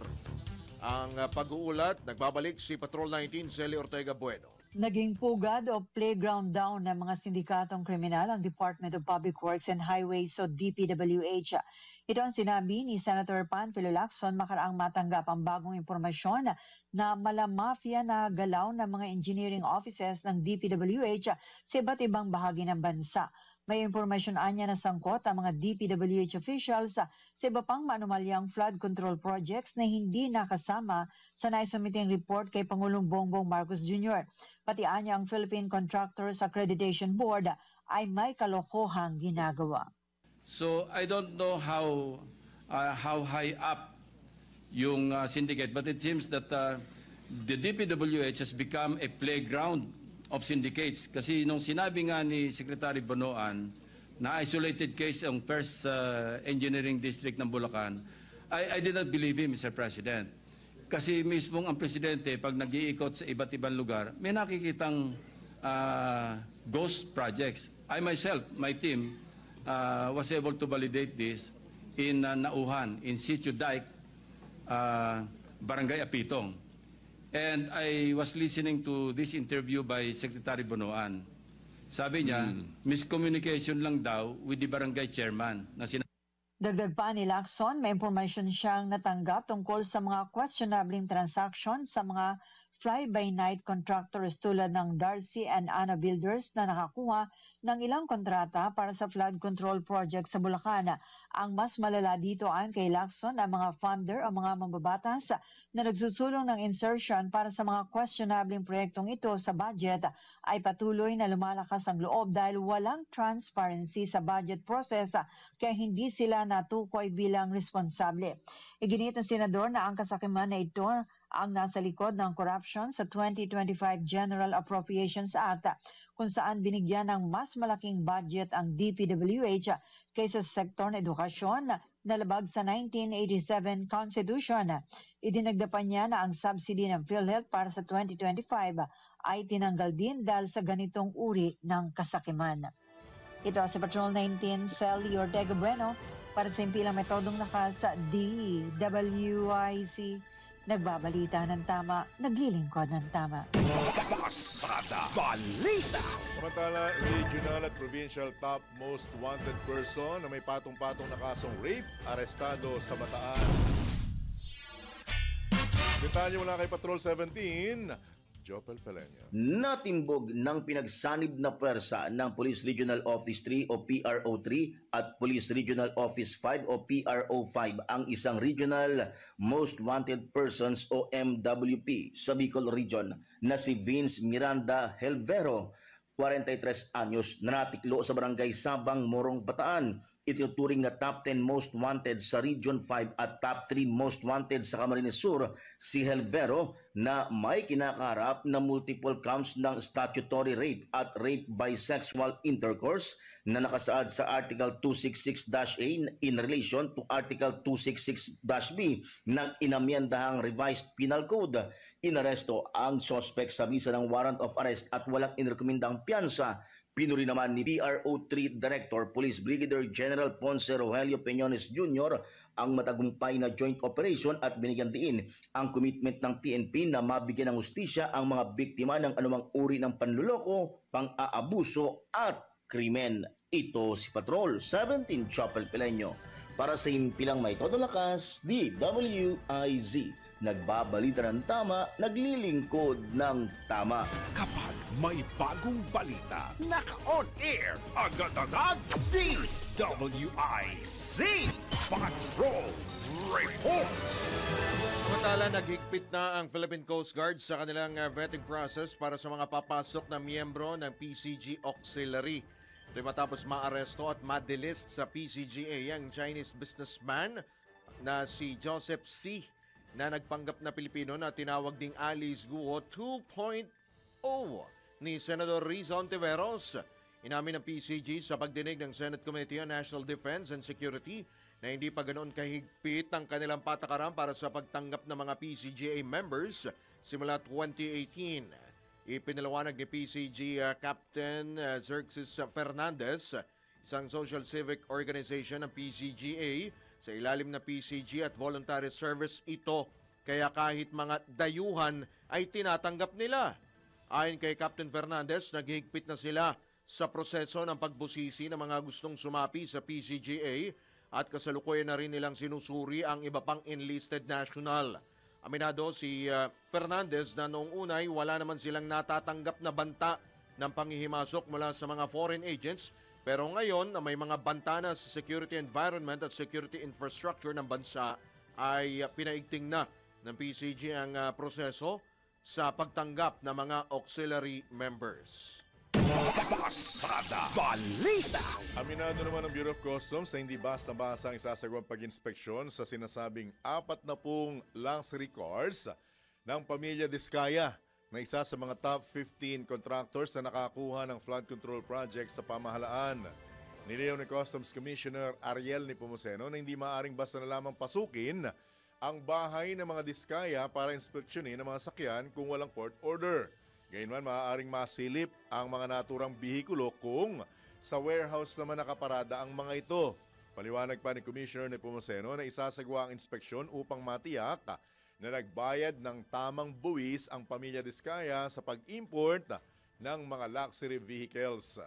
Ang pag-uulat, nagbabalik si Patrol 19 Celi Ortega Bueno. Naging pugad o playground daw ng mga sindikatong kriminal ang Department of Public Works and Highways o DPWH. Ito ang sinabi ni Senator Panfilo Lacson makaraang matanggap ang bagong impormasyon na mala-mafia na galaw ng mga engineering offices ng DPWH sa iba't ibang bahagi ng bansa. May impormasyon anya na sangkot ang mga DPWH officials sa iba pang maanumalyang flood control projects na hindi nakasama sa naisumiting report kay Pangulong Bongbong Marcos Jr. Pati anya ang Philippine Contractors Accreditation Board ay may kalokohang ginagawa. So I don't know how high up yung syndicate, but it seems that the DPWH has become a playground of syndicates. Kasi nung sinabi nga ni Secretary Bonoan na isolated case ang First Engineering District ng Bulacan, I did not believe him, Mr. President. Kasi mismong ang Presidente, pag nag-iikot sa iba't ibang lugar, may nakikitang ghost projects. I myself, my team, was able to validate this in Nauhan, in Sitio Dike, Barangay Apitong. And I was listening to this interview by Secretary Bonoan. Sabi niya, miscommunication lang daw with the barangay chairman na Dagdag pa ni Lacson, may impormasyon siyang natanggap tungkol sa mga questionabling transaction sa mga fly-by-night contractors tulad ng Darcy and Anna Builders na nakakuha ng ilang kontrata para sa flood control project sa Bulacan. Ang mas malala dito ayon kay Lacson ang mga funder o mga mambabatas na nagsusulong ng insertion para sa mga questionabling proyektong ito sa budget ay patuloy na lumalakas ang loob dahil walang transparency sa budget process kaya hindi sila natukoy bilang responsable. Iginit ng senador na ang kasakiman na ito ang nasa likod ng corruption sa 2025 General Appropriations Act kung saan binigyan ng mas malaking budget ang DPWH kaysa sa sektor ng edukasyon na labag sa 1987 Constitution. Idinagda pa niya na ang subsidy ng PhilHealth para sa 2025 ay tinanggal din dahil sa ganitong uri ng kasakiman. Ito si Patrol 19 Sally Ortega Bueno para sa impilang metodong lakas sa DWIC. Nagbabalita ng tama, naglilingkod ng tama. Pasada Balita! Samantala, regional at provincial top most wanted person na may patong-patong na kasong rape, arestado sa Bataan. Detalye mula kay Patrol 17, Jopel Peleño. Natimbog ng pinagsanib na pwersa ng Police Regional Office 3 o PRO3 at Police Regional Office 5 o PRO5 ang isang Regional Most Wanted Persons o MWP sa Bicol Region na si Vince Miranda Helvero, 43 anyos, na natiklo sa Barangay Sabang, Morong, Bataan. Itinuturing na top 10 most wanted sa Region 5 at top 3 most wanted sa Camarines Sur si Helvero na may kinakaharap na multiple counts ng statutory rape at rape by sexual intercourse na nakasaad sa Article 266-A in relation to Article 266-B ng inamyendahang Revised Penal Code. Inaresto ang suspect sa bisa ng warrant of arrest at walang inirekomendang piyansa. Pinuri naman ni PRO3 Director Police Brigadier General Ponce Rogelio Peñones Jr. ang matagumpay na joint operation at binigyan din ang commitment ng PNP na mabigyan ng hustisya ang mga biktima ng anumang uri ng panluloko, pang-aabuso at krimen. Ito si Patrol 17 Chopel Peleño. Para sa himpilang may todo lakas, DWIZ. Nagbabalita ng tama, naglilingkod ng tama. Kapag may bagong balita, naka-on air, agad-agad, DWIZ Patrol Report! Samantala, naghigpit na ang Philippine Coast Guard sa kanilang vetting process para sa mga papasok na miyembro ng PCG Auxiliary. Ito'y matapos maaresto at madelist sa PCGA ang Chinese businessman na si Joseph C. na nagpanggap na Pilipino na tinawag ding Alice Guo 2.0 ni Senador Riza Ontiveros. Inamin ng PCG sa pagdinig ng Senate Committee on National Defense and Security na hindi pa ganoon kahigpit ang kanilang patakaran para sa pagtanggap ng mga PCGA members simula 2018. Ipinalawanag ni PCG Captain Xerxes Fernandez, isang social civic organization ng PCGA, sa ilalim na PCG at voluntary service ito, kaya kahit mga dayuhan ay tinatanggap nila. Ayon kay Captain Fernandez, naghihigpit na sila sa proseso ng pagbusisi ng mga gustong sumapi sa PCGA at kasalukuyan na rin nilang sinusuri ang iba pang enlisted national. Aminado si Fernandez na noong unay wala naman silang natatanggap na banta ng panghihimasok mula sa mga foreign agents. Pero ngayon na may mga banta na sa security environment at security infrastructure ng bansa ay pinaigting na ng PCG ang proseso sa pagtanggap ng mga auxiliary members. Pasada Balita! Aminado naman ang Bureau of Customs na hindi basta-basta ang isasagawang pag-inspeksyon sa sinasabing 40 luxury cars ng pamilya Diskaya na isa sa mga top 15 contractors na nakakuha ng flood control project sa pamahalaan. Niliyaw ni Customs Commissioner Ariel Nepomuceno na hindi maaaring basta na lamang pasukin ang bahay ng mga Diskaya para inspeksyonin ang mga sakyan kung walang court order. Gayunman, maaaring masilip ang mga naturang bihikulo kung sa warehouse naman nakaparada ang mga ito. Paliwanag pa ni Commissioner Nepomuceno na isasagawa ang inspeksyon upang matiyak na nagbayad ng tamang buwis ang pamilya Diskaya sa pag-import ng mga luxury vehicles.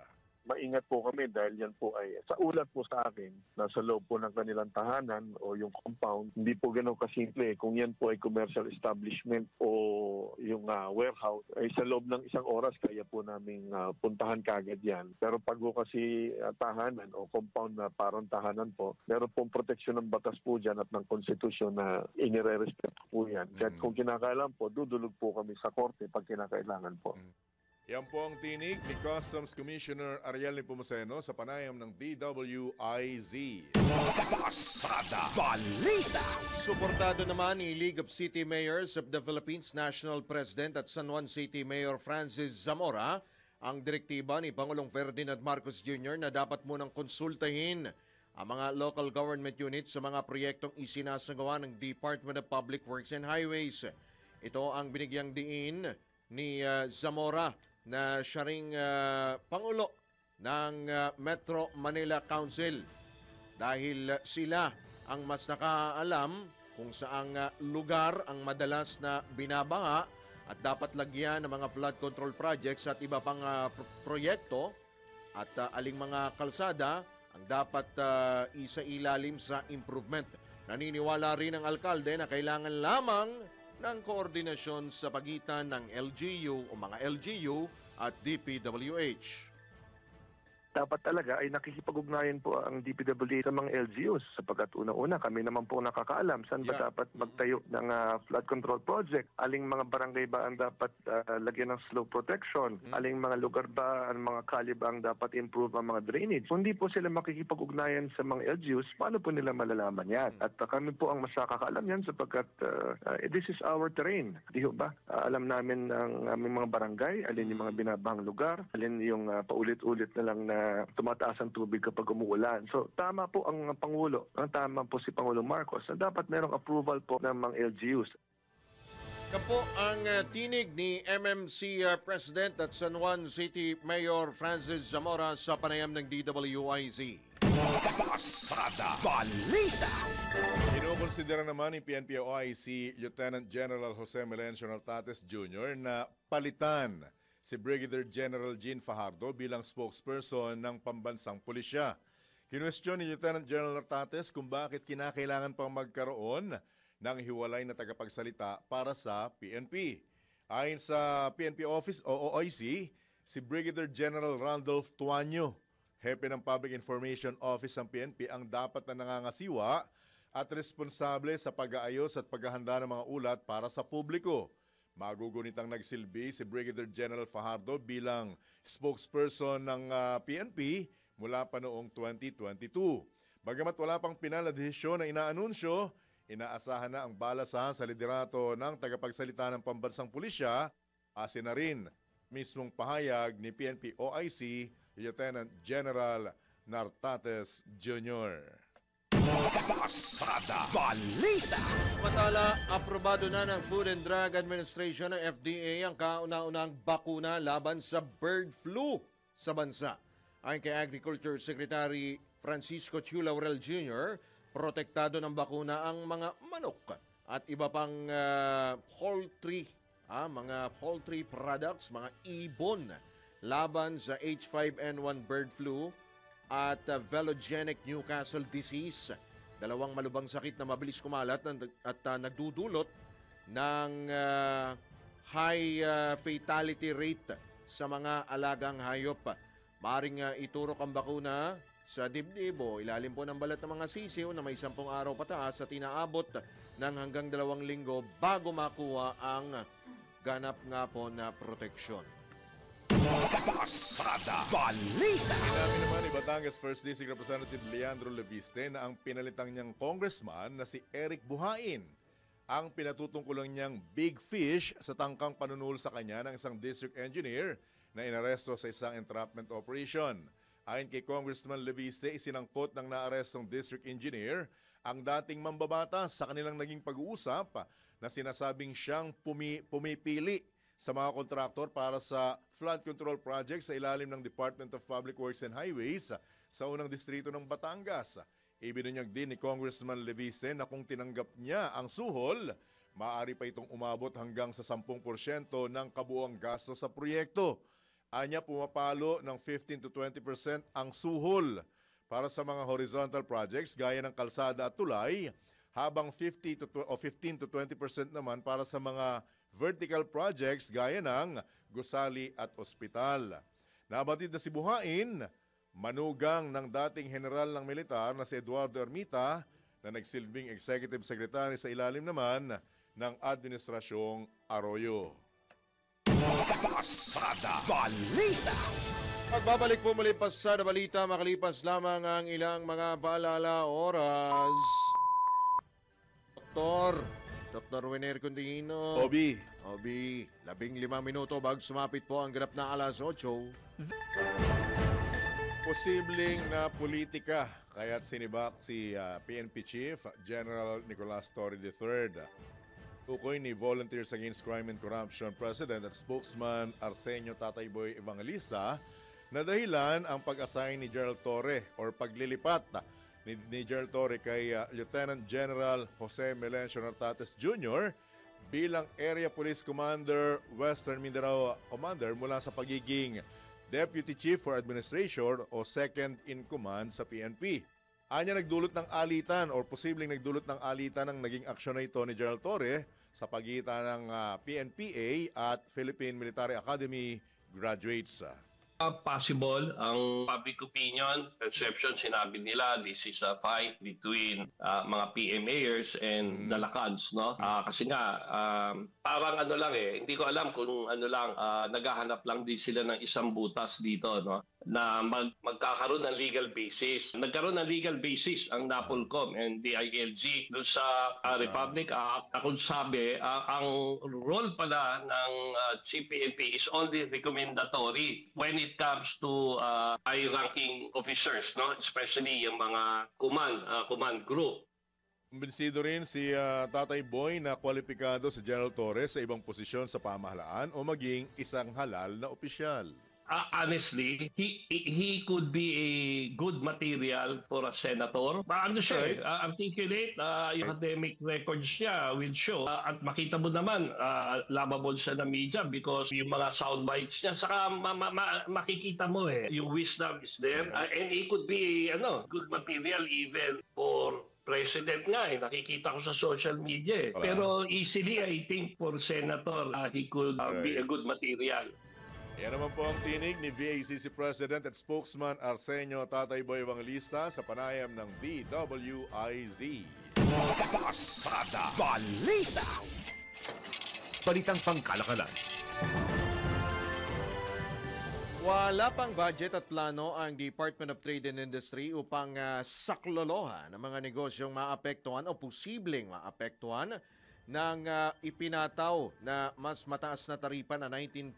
Maingat po kami dahil yan po ay sa ulat po sa akin, nasa loob po ng kanilang tahanan o yung compound. Hindi po ganun kasimple. Kung yan po ay commercial establishment o yung warehouse, ay sa loob ng isang oras kaya po namin puntahan kagad yan. Pero pag po kasi tahanan o compound na parang tahanan po, meron pong proteksyon ng batas po dyan at ng konstitusyon na inire-respeto po yan. Kahit kung kinakailangan po, dudulog po kami sa korte pag kinakailangan po. Yan po ang tinig ni Customs Commissioner Ariel Nepomuceno sa panayam ng DWIZ. Pasada Balita! Suportado naman ni League of City Mayors of the Philippines National President at San Juan City Mayor Francis Zamora ang direktiba ni Pangulong Ferdinand Marcos Jr. na dapat munang konsultahin ang mga local government units sa mga proyektong isinasagawa ng Department of Public Works and Highways. Ito ang binigyang diin ni Zamora na siya ring Pangulo ng Metro Manila Council dahil sila ang mas nakaalam kung saang lugar ang madalas na binabaha at dapat lagyan ng mga flood control projects at iba pang proyekto at aling mga kalsada ang dapat isailalim sa improvement. Naniniwala rin ang alkalde na kailangan lamang ng koordinasyon sa pagitan ng LGU o mga LGU at DPWH. Dapat talaga ay nakikipag-ugnayan po ang DPWH sa mga LGUs sapagkat una-una kami naman po nakakaalam saan ba dapat magtayo ng flood control project, aling mga barangay ba ang dapat lagyan ng slope protection, aling mga lugar ba, ang mga kalye ba ang dapat improve ang mga drainage. Kung hindi po sila makikipag-ugnayan sa mga LGUs, paano po nila malalaman yan? At kami po ang mas nakakaalam yan sapagkat this is our terrain. Di ba? Alam namin ang aming mga barangay, alin yung mga binabahang lugar, alin yung paulit-ulit na lang na tumataas ang tubig kapag umuulan. So tama po ang Pangulo, tama po si Pangulong Marcos na dapat merong approval po ng mga LGUs. Yan po ang tinig ni MMC President at San Juan City Mayor Francis Zamora sa panayam ng DWIZ. Pasada Balita! Kinukonsidera naman ni PNP-OIC Lieutenant General Jose Melencio Nartates Jr. na palitan si Brigadier General Jean Fajardo bilang spokesperson ng pambansang pulisya. Kinwestiyon ni Lieutenant General Nartates kung bakit kinakailangan pang magkaroon ng hiwalay na tagapagsalita para sa PNP. Ayon sa PNP Office o OIC, si Brigadier General Randolph Tuanyo, hepe ng Public Information Office ng PNP, ang dapat na nangangasiwa at responsable sa pag-aayos at paghahanda ng mga ulat para sa publiko. Magugunitang nagsilbi si Brigadier General Fajardo bilang spokesperson ng PNP mula pa noong 2022. Bagamat wala pang pinal na desisyon na inaanunsyo, inaasahan na ang balasahan sa liderato ng tagapagsalita ng pambansang pulisya, asin na rin mismong pahayag ni PNP OIC Lieutenant General Nartates Jr. Pasada Balita! Samantala, aprobado na ng Food and Drug Administration ng FDA ang kauna-unang bakuna laban sa bird flu sa bansa. Ayon kay Agriculture Secretary Francisco Chu Laurel Jr., protektado ng bakuna ang mga manok at iba pang poultry, mga poultry products, mga ibon laban sa H5N1 bird flu at velogenic Newcastle disease. Dalawang malubhang sakit na mabilis kumalat at nagdudulot ng high fatality rate sa mga alagang hayop. Maaring iturok ang bakuna sa dibdib o ilalim po ng balat ng mga sisiw na may 10 araw pataas at inaabot ng hanggang 2 linggo bago makuha ang ganap nga po na proteksyon. Pasada Balita! Sinabi naman ni Batangas 1st District Representative Leandro Leviste na ang pinalitang niyang congressman na si Eric Buhain ang pinatutungkulan niyang big fish sa tangkang panunul sa kanya ng isang district engineer na inaresto sa isang entrapment operation. Ayon kay Congressman Leviste, isinangkot ng naarestong district engineer ang dating mambabatas sa kanilang naging pag-uusap na sinasabing siyang pumipili sa mga kontraktor para sa flood control project sa ilalim ng Department of Public Works and Highways sa unang distrito ng Batangas. Ibinunyag din ni Congressman Leviste na kung tinanggap niya ang suhol, maaari pa itong umabot hanggang sa 10% ng kabuuang gasto sa proyekto. Anya pumapalo ng 15 to 20% ang suhol para sa mga horizontal projects gaya ng kalsada at tulay, habang 15 to 20% naman para sa mga vertical projects gaya ng gusali at ospital. Nabatid na si Buhain, manugang ng dating general ng militar na si Eduardo Ermita na nagsilbing executive secretary sa ilalim naman ng Administrasyong Arroyo. Pasada Balita. Magbabalik po muli Pasada Balita makalipas lamang ang ilang mga paalala oras. Dr. Winer Condino. Obi, 15 minuto bago sumapit po ang ganap na alas 8. posibleng na politika kaya't sinibak si PNP Chief General Nicolas Torre III. Tukoy ni Volunteers Against Crime and Corruption President at Spokesman Arsenio Tatayboy Evangelista na dahilan ang pag-assign ni Gerald Torre or paglilipat ni Gerald Torre kay Lieutenant General Jose Melencio Nartates Jr. bilang Area Police Commander Western Mindanao Commander mula sa pagiging Deputy Chief for Administration o Second in Command sa PNP. Anya nagdulot ng alitan o posibleng nagdulot ng alitan ng naging aksyon na ito ni Gerald Torre sa pagitan ng PNPA at Philippine Military Academy graduates. Possible ang public opinion, perception, sinabi nila this is a fight between mga PMAers and the Lacans, no? Kasi nga parang ano lang hindi ko alam kung ano lang naghahanap lang din sila ng isang butas dito, no? Na magkakaroon ng legal basis. Nagkaroon ng legal basis ang NAPOLCOM and DILG doon sa Republic Act. Kung sabi, ang role pala ng CPNP is only recommendatory when it comes to high-ranking officers, no? Especially yung mga command group. Kumbinsido rin si Tatay Boy na kwalipikado si General Torres sa ibang posisyon sa pamahalaan o maging isang halal na opisyal. Honestly, he could be a good material for a senator. Ano siya, articulate, yung academic records niya will show. At makita mo naman, lovable siya na media because yung mga soundbites niya, saka makikita mo yung wisdom is there. And he could be good material even for President nga nakikita ko sa social media Pero easily, I think for senator, he could be a good material. Yan naman po ang tinig ni VACC President at Spokesman Arsenio Tatayboy Evangelista sa panayam ng DWIZ. Pasada Balita. Balitang pangkalakalan. Wala pang budget at plano ang Department of Trade and Industry upang saklolohan ng mga negosyong maapektuhan o posibleng maapektuhan ng ipinataw na mas mataas na taripa na 19%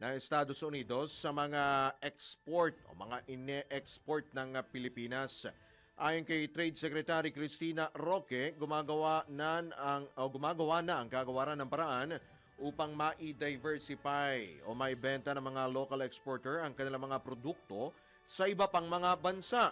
ng Estados Unidos sa mga export o mga ine-export ng Pilipinas. Ayon kay Trade Secretary Cristina Roque, gumagawa na ang kagawaran ng paraan upang ma-diversify o maibenta ng mga local exporter ang kanilang mga produkto sa iba pang mga bansa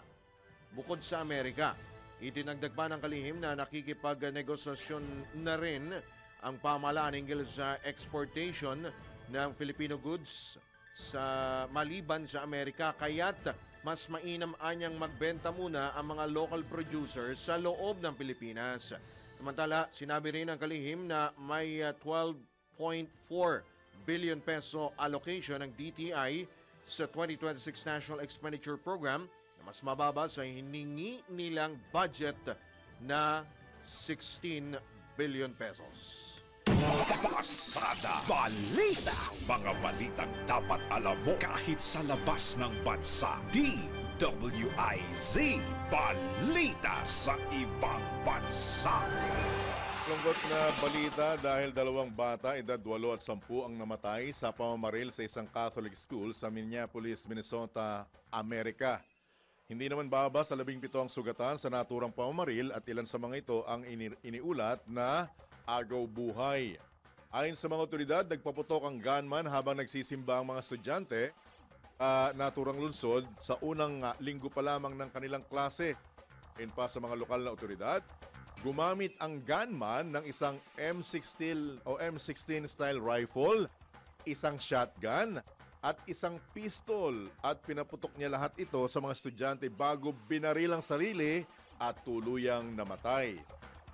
bukod sa Amerika. Itinagdag pa ng kalihim na nakikipag-negosasyon na rin ang pamahalaan hinggil sa exportation ng Filipino goods sa maliban sa Amerika, kaya't mas mainam anyang magbenta muna ang mga local producers sa loob ng Pilipinas. Samantala, sinabi rin ng kalihim na may 12.4 billion peso allocation ng DTI sa 2026 National Expenditure Program na mas mababa sa hiningi nilang budget na 16 billion pesos. Pasada Balita. Mga balitang dapat alam mo kahit sa labas ng bansa. DWIZ. Balita sa ibang bansa. Lungkot na balita dahil 2 bata, edad 8 at 10 ang namatay sa pamamaril sa isang Catholic school sa Minneapolis, Minnesota, Amerika. Hindi naman baba sa 17 ang sugatan sa naturang pamamaril at ilan sa mga ito ang iniulat na agaw buhay. Ayon sa mga otoridad, nagpaputok ang gunman habang nagsisimba ang mga estudyante naturang lungsod sa unang linggo pa lamang ng kanilang klase. Ayon pa sa mga lokal na otoridad, gumamit ang gunman ng isang M16 style rifle, isang shotgun at isang pistol at pinaputok niya lahat ito sa mga estudyante bago binaril ang sarili at tuluyang namatay.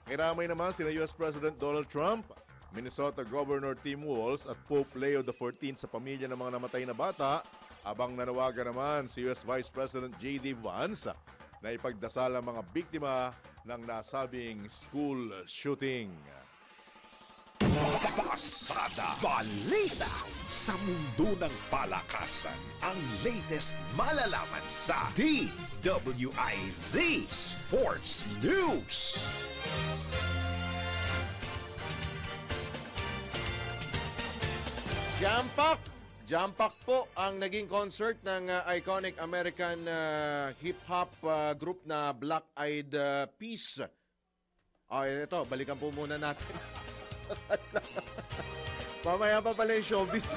Kiramay naman sina US President Donald Trump, Minnesota Governor Tim Walz at Pope Leo XIV sa pamilya ng mga namatay na bata, abang nanawagan naman si US Vice President J.D. Vance na ipagdasal ang mga biktima ng nasabing school shooting. Pasada Balita sa mundo ng palakasan. Ang latest malalaman sa DWIZ Sports News. Jam Pack po ang naging concert ng iconic American hip-hop group na Black Eyed Peas. Ito, balikan po muna natin. Mamaya pa pala yung showbiz.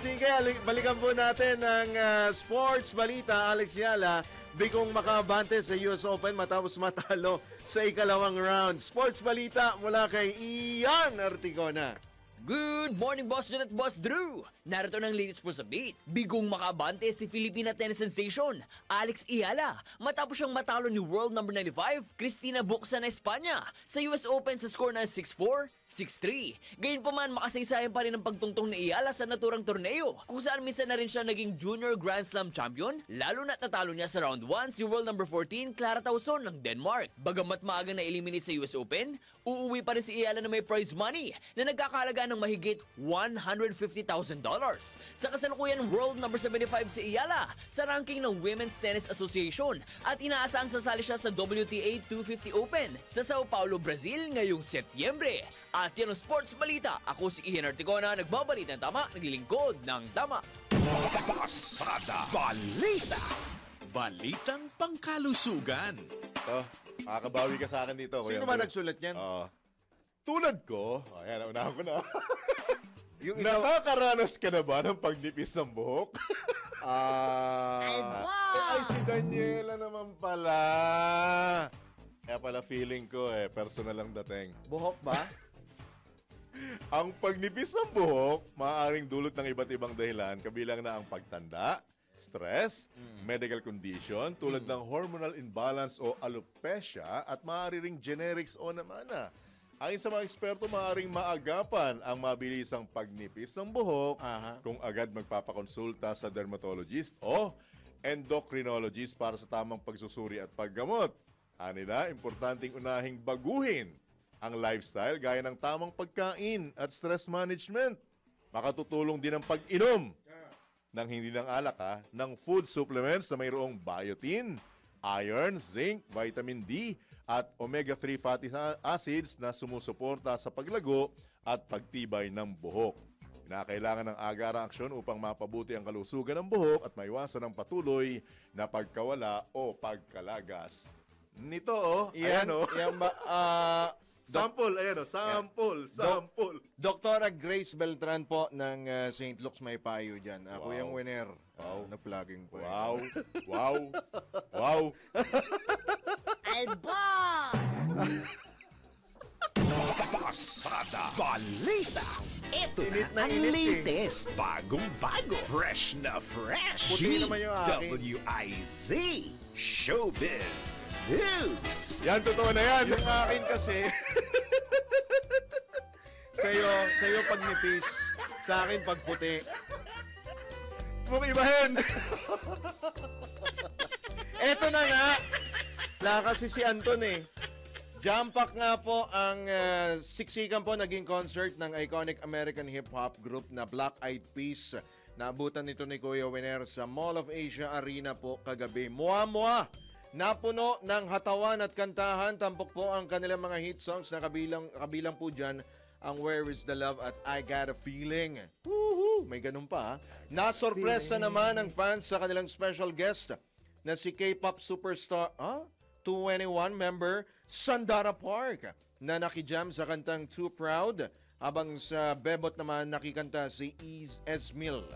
Sige, balikan po natin ang sports balita. Alex Yala, bigong makabante sa US Open matapos matalo sa ikalawang round. Sports balita mula kay Ian Articona. Good morning, Boss John at Boss Drew! Narito ng latest po sa beat. Bigong makabante si Filipina tennis sensation, Alex Iyala, matapos siyang matalo ni world number 95, Cristina Bucsa na Espanya, sa US Open sa score na 6-4, 6-3. Gayunpaman, makasaysayan pa rin ang pagtungtong ni Iyala sa naturang torneo, kung saan minsan na rin siya naging Junior Grand Slam champion, lalo na't natalo niya sa round 1 si world number 14, Clara Tauson ng Denmark. Bagamat maagang na-eliminate sa US Open, uuwi pa rin si Iyala na may prize money na nagkakahalaga ng mahigit $150,000. Sa kasalukuyan, world number 75 si Iyala sa ranking ng Women's Tennis Association at inaasang sasali siya sa WTA 250 Open sa Sao Paulo, Brazil ngayong Setyembre. At yan ang sports balita. Ako si Ian Articona, nagbabalita ng tama, naglilingkod ng tama. Pasada Balita. Balitang pangkalusugan. Makakabawi ka sa akin dito. Sino ba nagsulat niyan? Tulad ko, ayan, unahan ko na. Nakakaranas ka na ba ng pagnipis ng buhok? Ay, si Daniela naman pala. Kaya pala feeling ko personal ang dating. Buhok ba? Ang pagnipis ng buhok, maaaring dulot ng iba't ibang dahilan, kabilang na ang pagtanda, stress, medical condition, tulad ng hormonal imbalance o alopecia, at maaari ring generics o namana. Ayon sa mga eksperto, maaaring maagapan ang mabilisang pagnipis ng buhok kung agad magpapakonsulta sa dermatologist o endocrinologist para sa tamang pagsusuri at paggamot. Anila, importanteng unahing baguhin ang lifestyle gaya ng tamang pagkain at stress management. Makatutulong din ang pag-inom ng hindi ng alak ng food supplements na mayroong biotin, iron, zinc, vitamin D, at omega-3 fatty acids na sumusuporta sa paglago at pagtibay ng buhok. Kinakailangan ng agarang aksyon upang mapabuti ang kalusugan ng buhok at maiwasan ang patuloy na pagkawala o pagkalagas. Nito, sample, sample. Doktora Grace Beltran po ng St. Luke's may payo dyan. Ako yung winner. Na plugging po. Wow. Alba! Pasada Balita. Ito ang latest, bagong-bago, fresh na fresh. Puti naman yung akin. DWIZ Showbiz News. Yan, totoo na yan. Yung akin kasi, sa'yo pag nipis, sa akin pag puti. Mong ibahin. Eto na nga. Kasi si Anton Jam Pack nga po ang siksikan po naging concert ng iconic American hip-hop group na Black Eyed Peas. Naabutan nito ni Kuya Winer sa Mall of Asia Arena po kagabi. Mua! Napuno ng hatawan at kantahan. Tampok po ang kanilang mga hit songs na kabilang po dyan ang Where Is The Love at I Got A Feeling. Woohoo! May ganun pa Nasorpresa naman ang fans sa kanilang special guest na si K-pop superstar 2NE1 member Sandara Park na nakijam sa kantang Too Proud, habang sa bebot naman nakikanta si Ismil.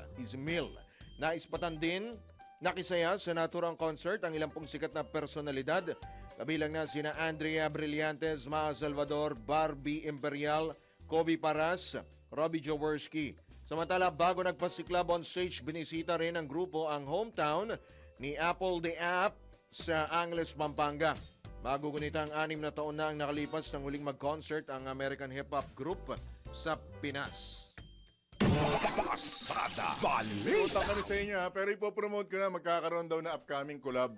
Naispatan din nakisaya sa naturang concert ang ilang pong sikat na personalidad, kabilang na sina Andrea Brillantes, Maa Salvador, Barbie Imperial, Kobe Paras, Robbie Jaworski. Samantala, bago nagpasiklab on stage, binisita rin ng grupo ang hometown ni Apple the App sa Angeles, Pampanga. Bago gunita ang 6 na taon na ang nakalipas nang huling mag-concert ang American hip-hop group sa Pinas. Pasada Balita. Utang kami sa inyo ha, pero ipopromote ko na magkakaroon daw na upcoming collab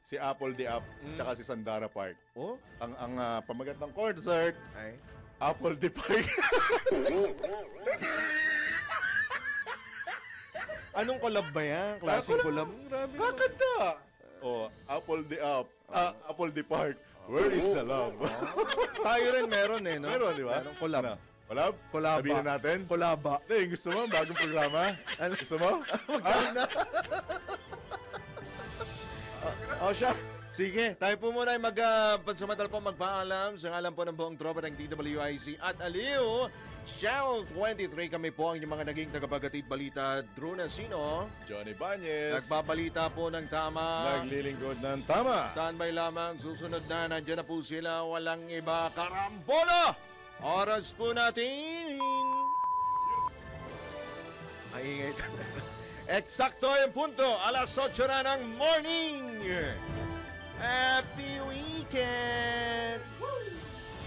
si Apple the App tsaka si Sandara Park. Oh? Ang pamagat ng concert ay Apple the Park. Anong collab ba yan? Klaseng collab? Grabe naman. Kakanta! Oh, Apple the App. Apple the Park. Where is the love? Tayo rin meron eh, no? Meron, di ba? Meron collab. Ano? Collab? Collaba. Sabihin na natin? Collaba. Hindi, gusto mo? Bagong programa? Gusto mo? Magkano na? O siya. Sige, tayo po muna ay pansamantal po magpaalam sa ngalan po ng buong tropa ng DWIC at Aliw. Channel 23 kami po ang inyong mga naging tagapaghatid balita. Drew Nasino. Johnny Banyes. Nagbabalita po ng tama. Naglilingkod ng tama. Standby lamang. Susunod na. Nandiyan na po sila. Walang iba. Karambola! Oras po natin. Ay, ingay. Eksakto yung punto. Alas 8 na ng morning. Happy weekend!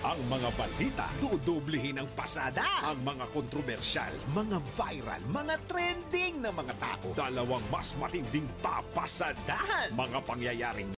Ang mga balita, dudublehin ang pasada. Ang mga kontrobersyal, mga viral, mga trending na mga tao. Dalawang mas matinding papasadahan. Mga pangyayaring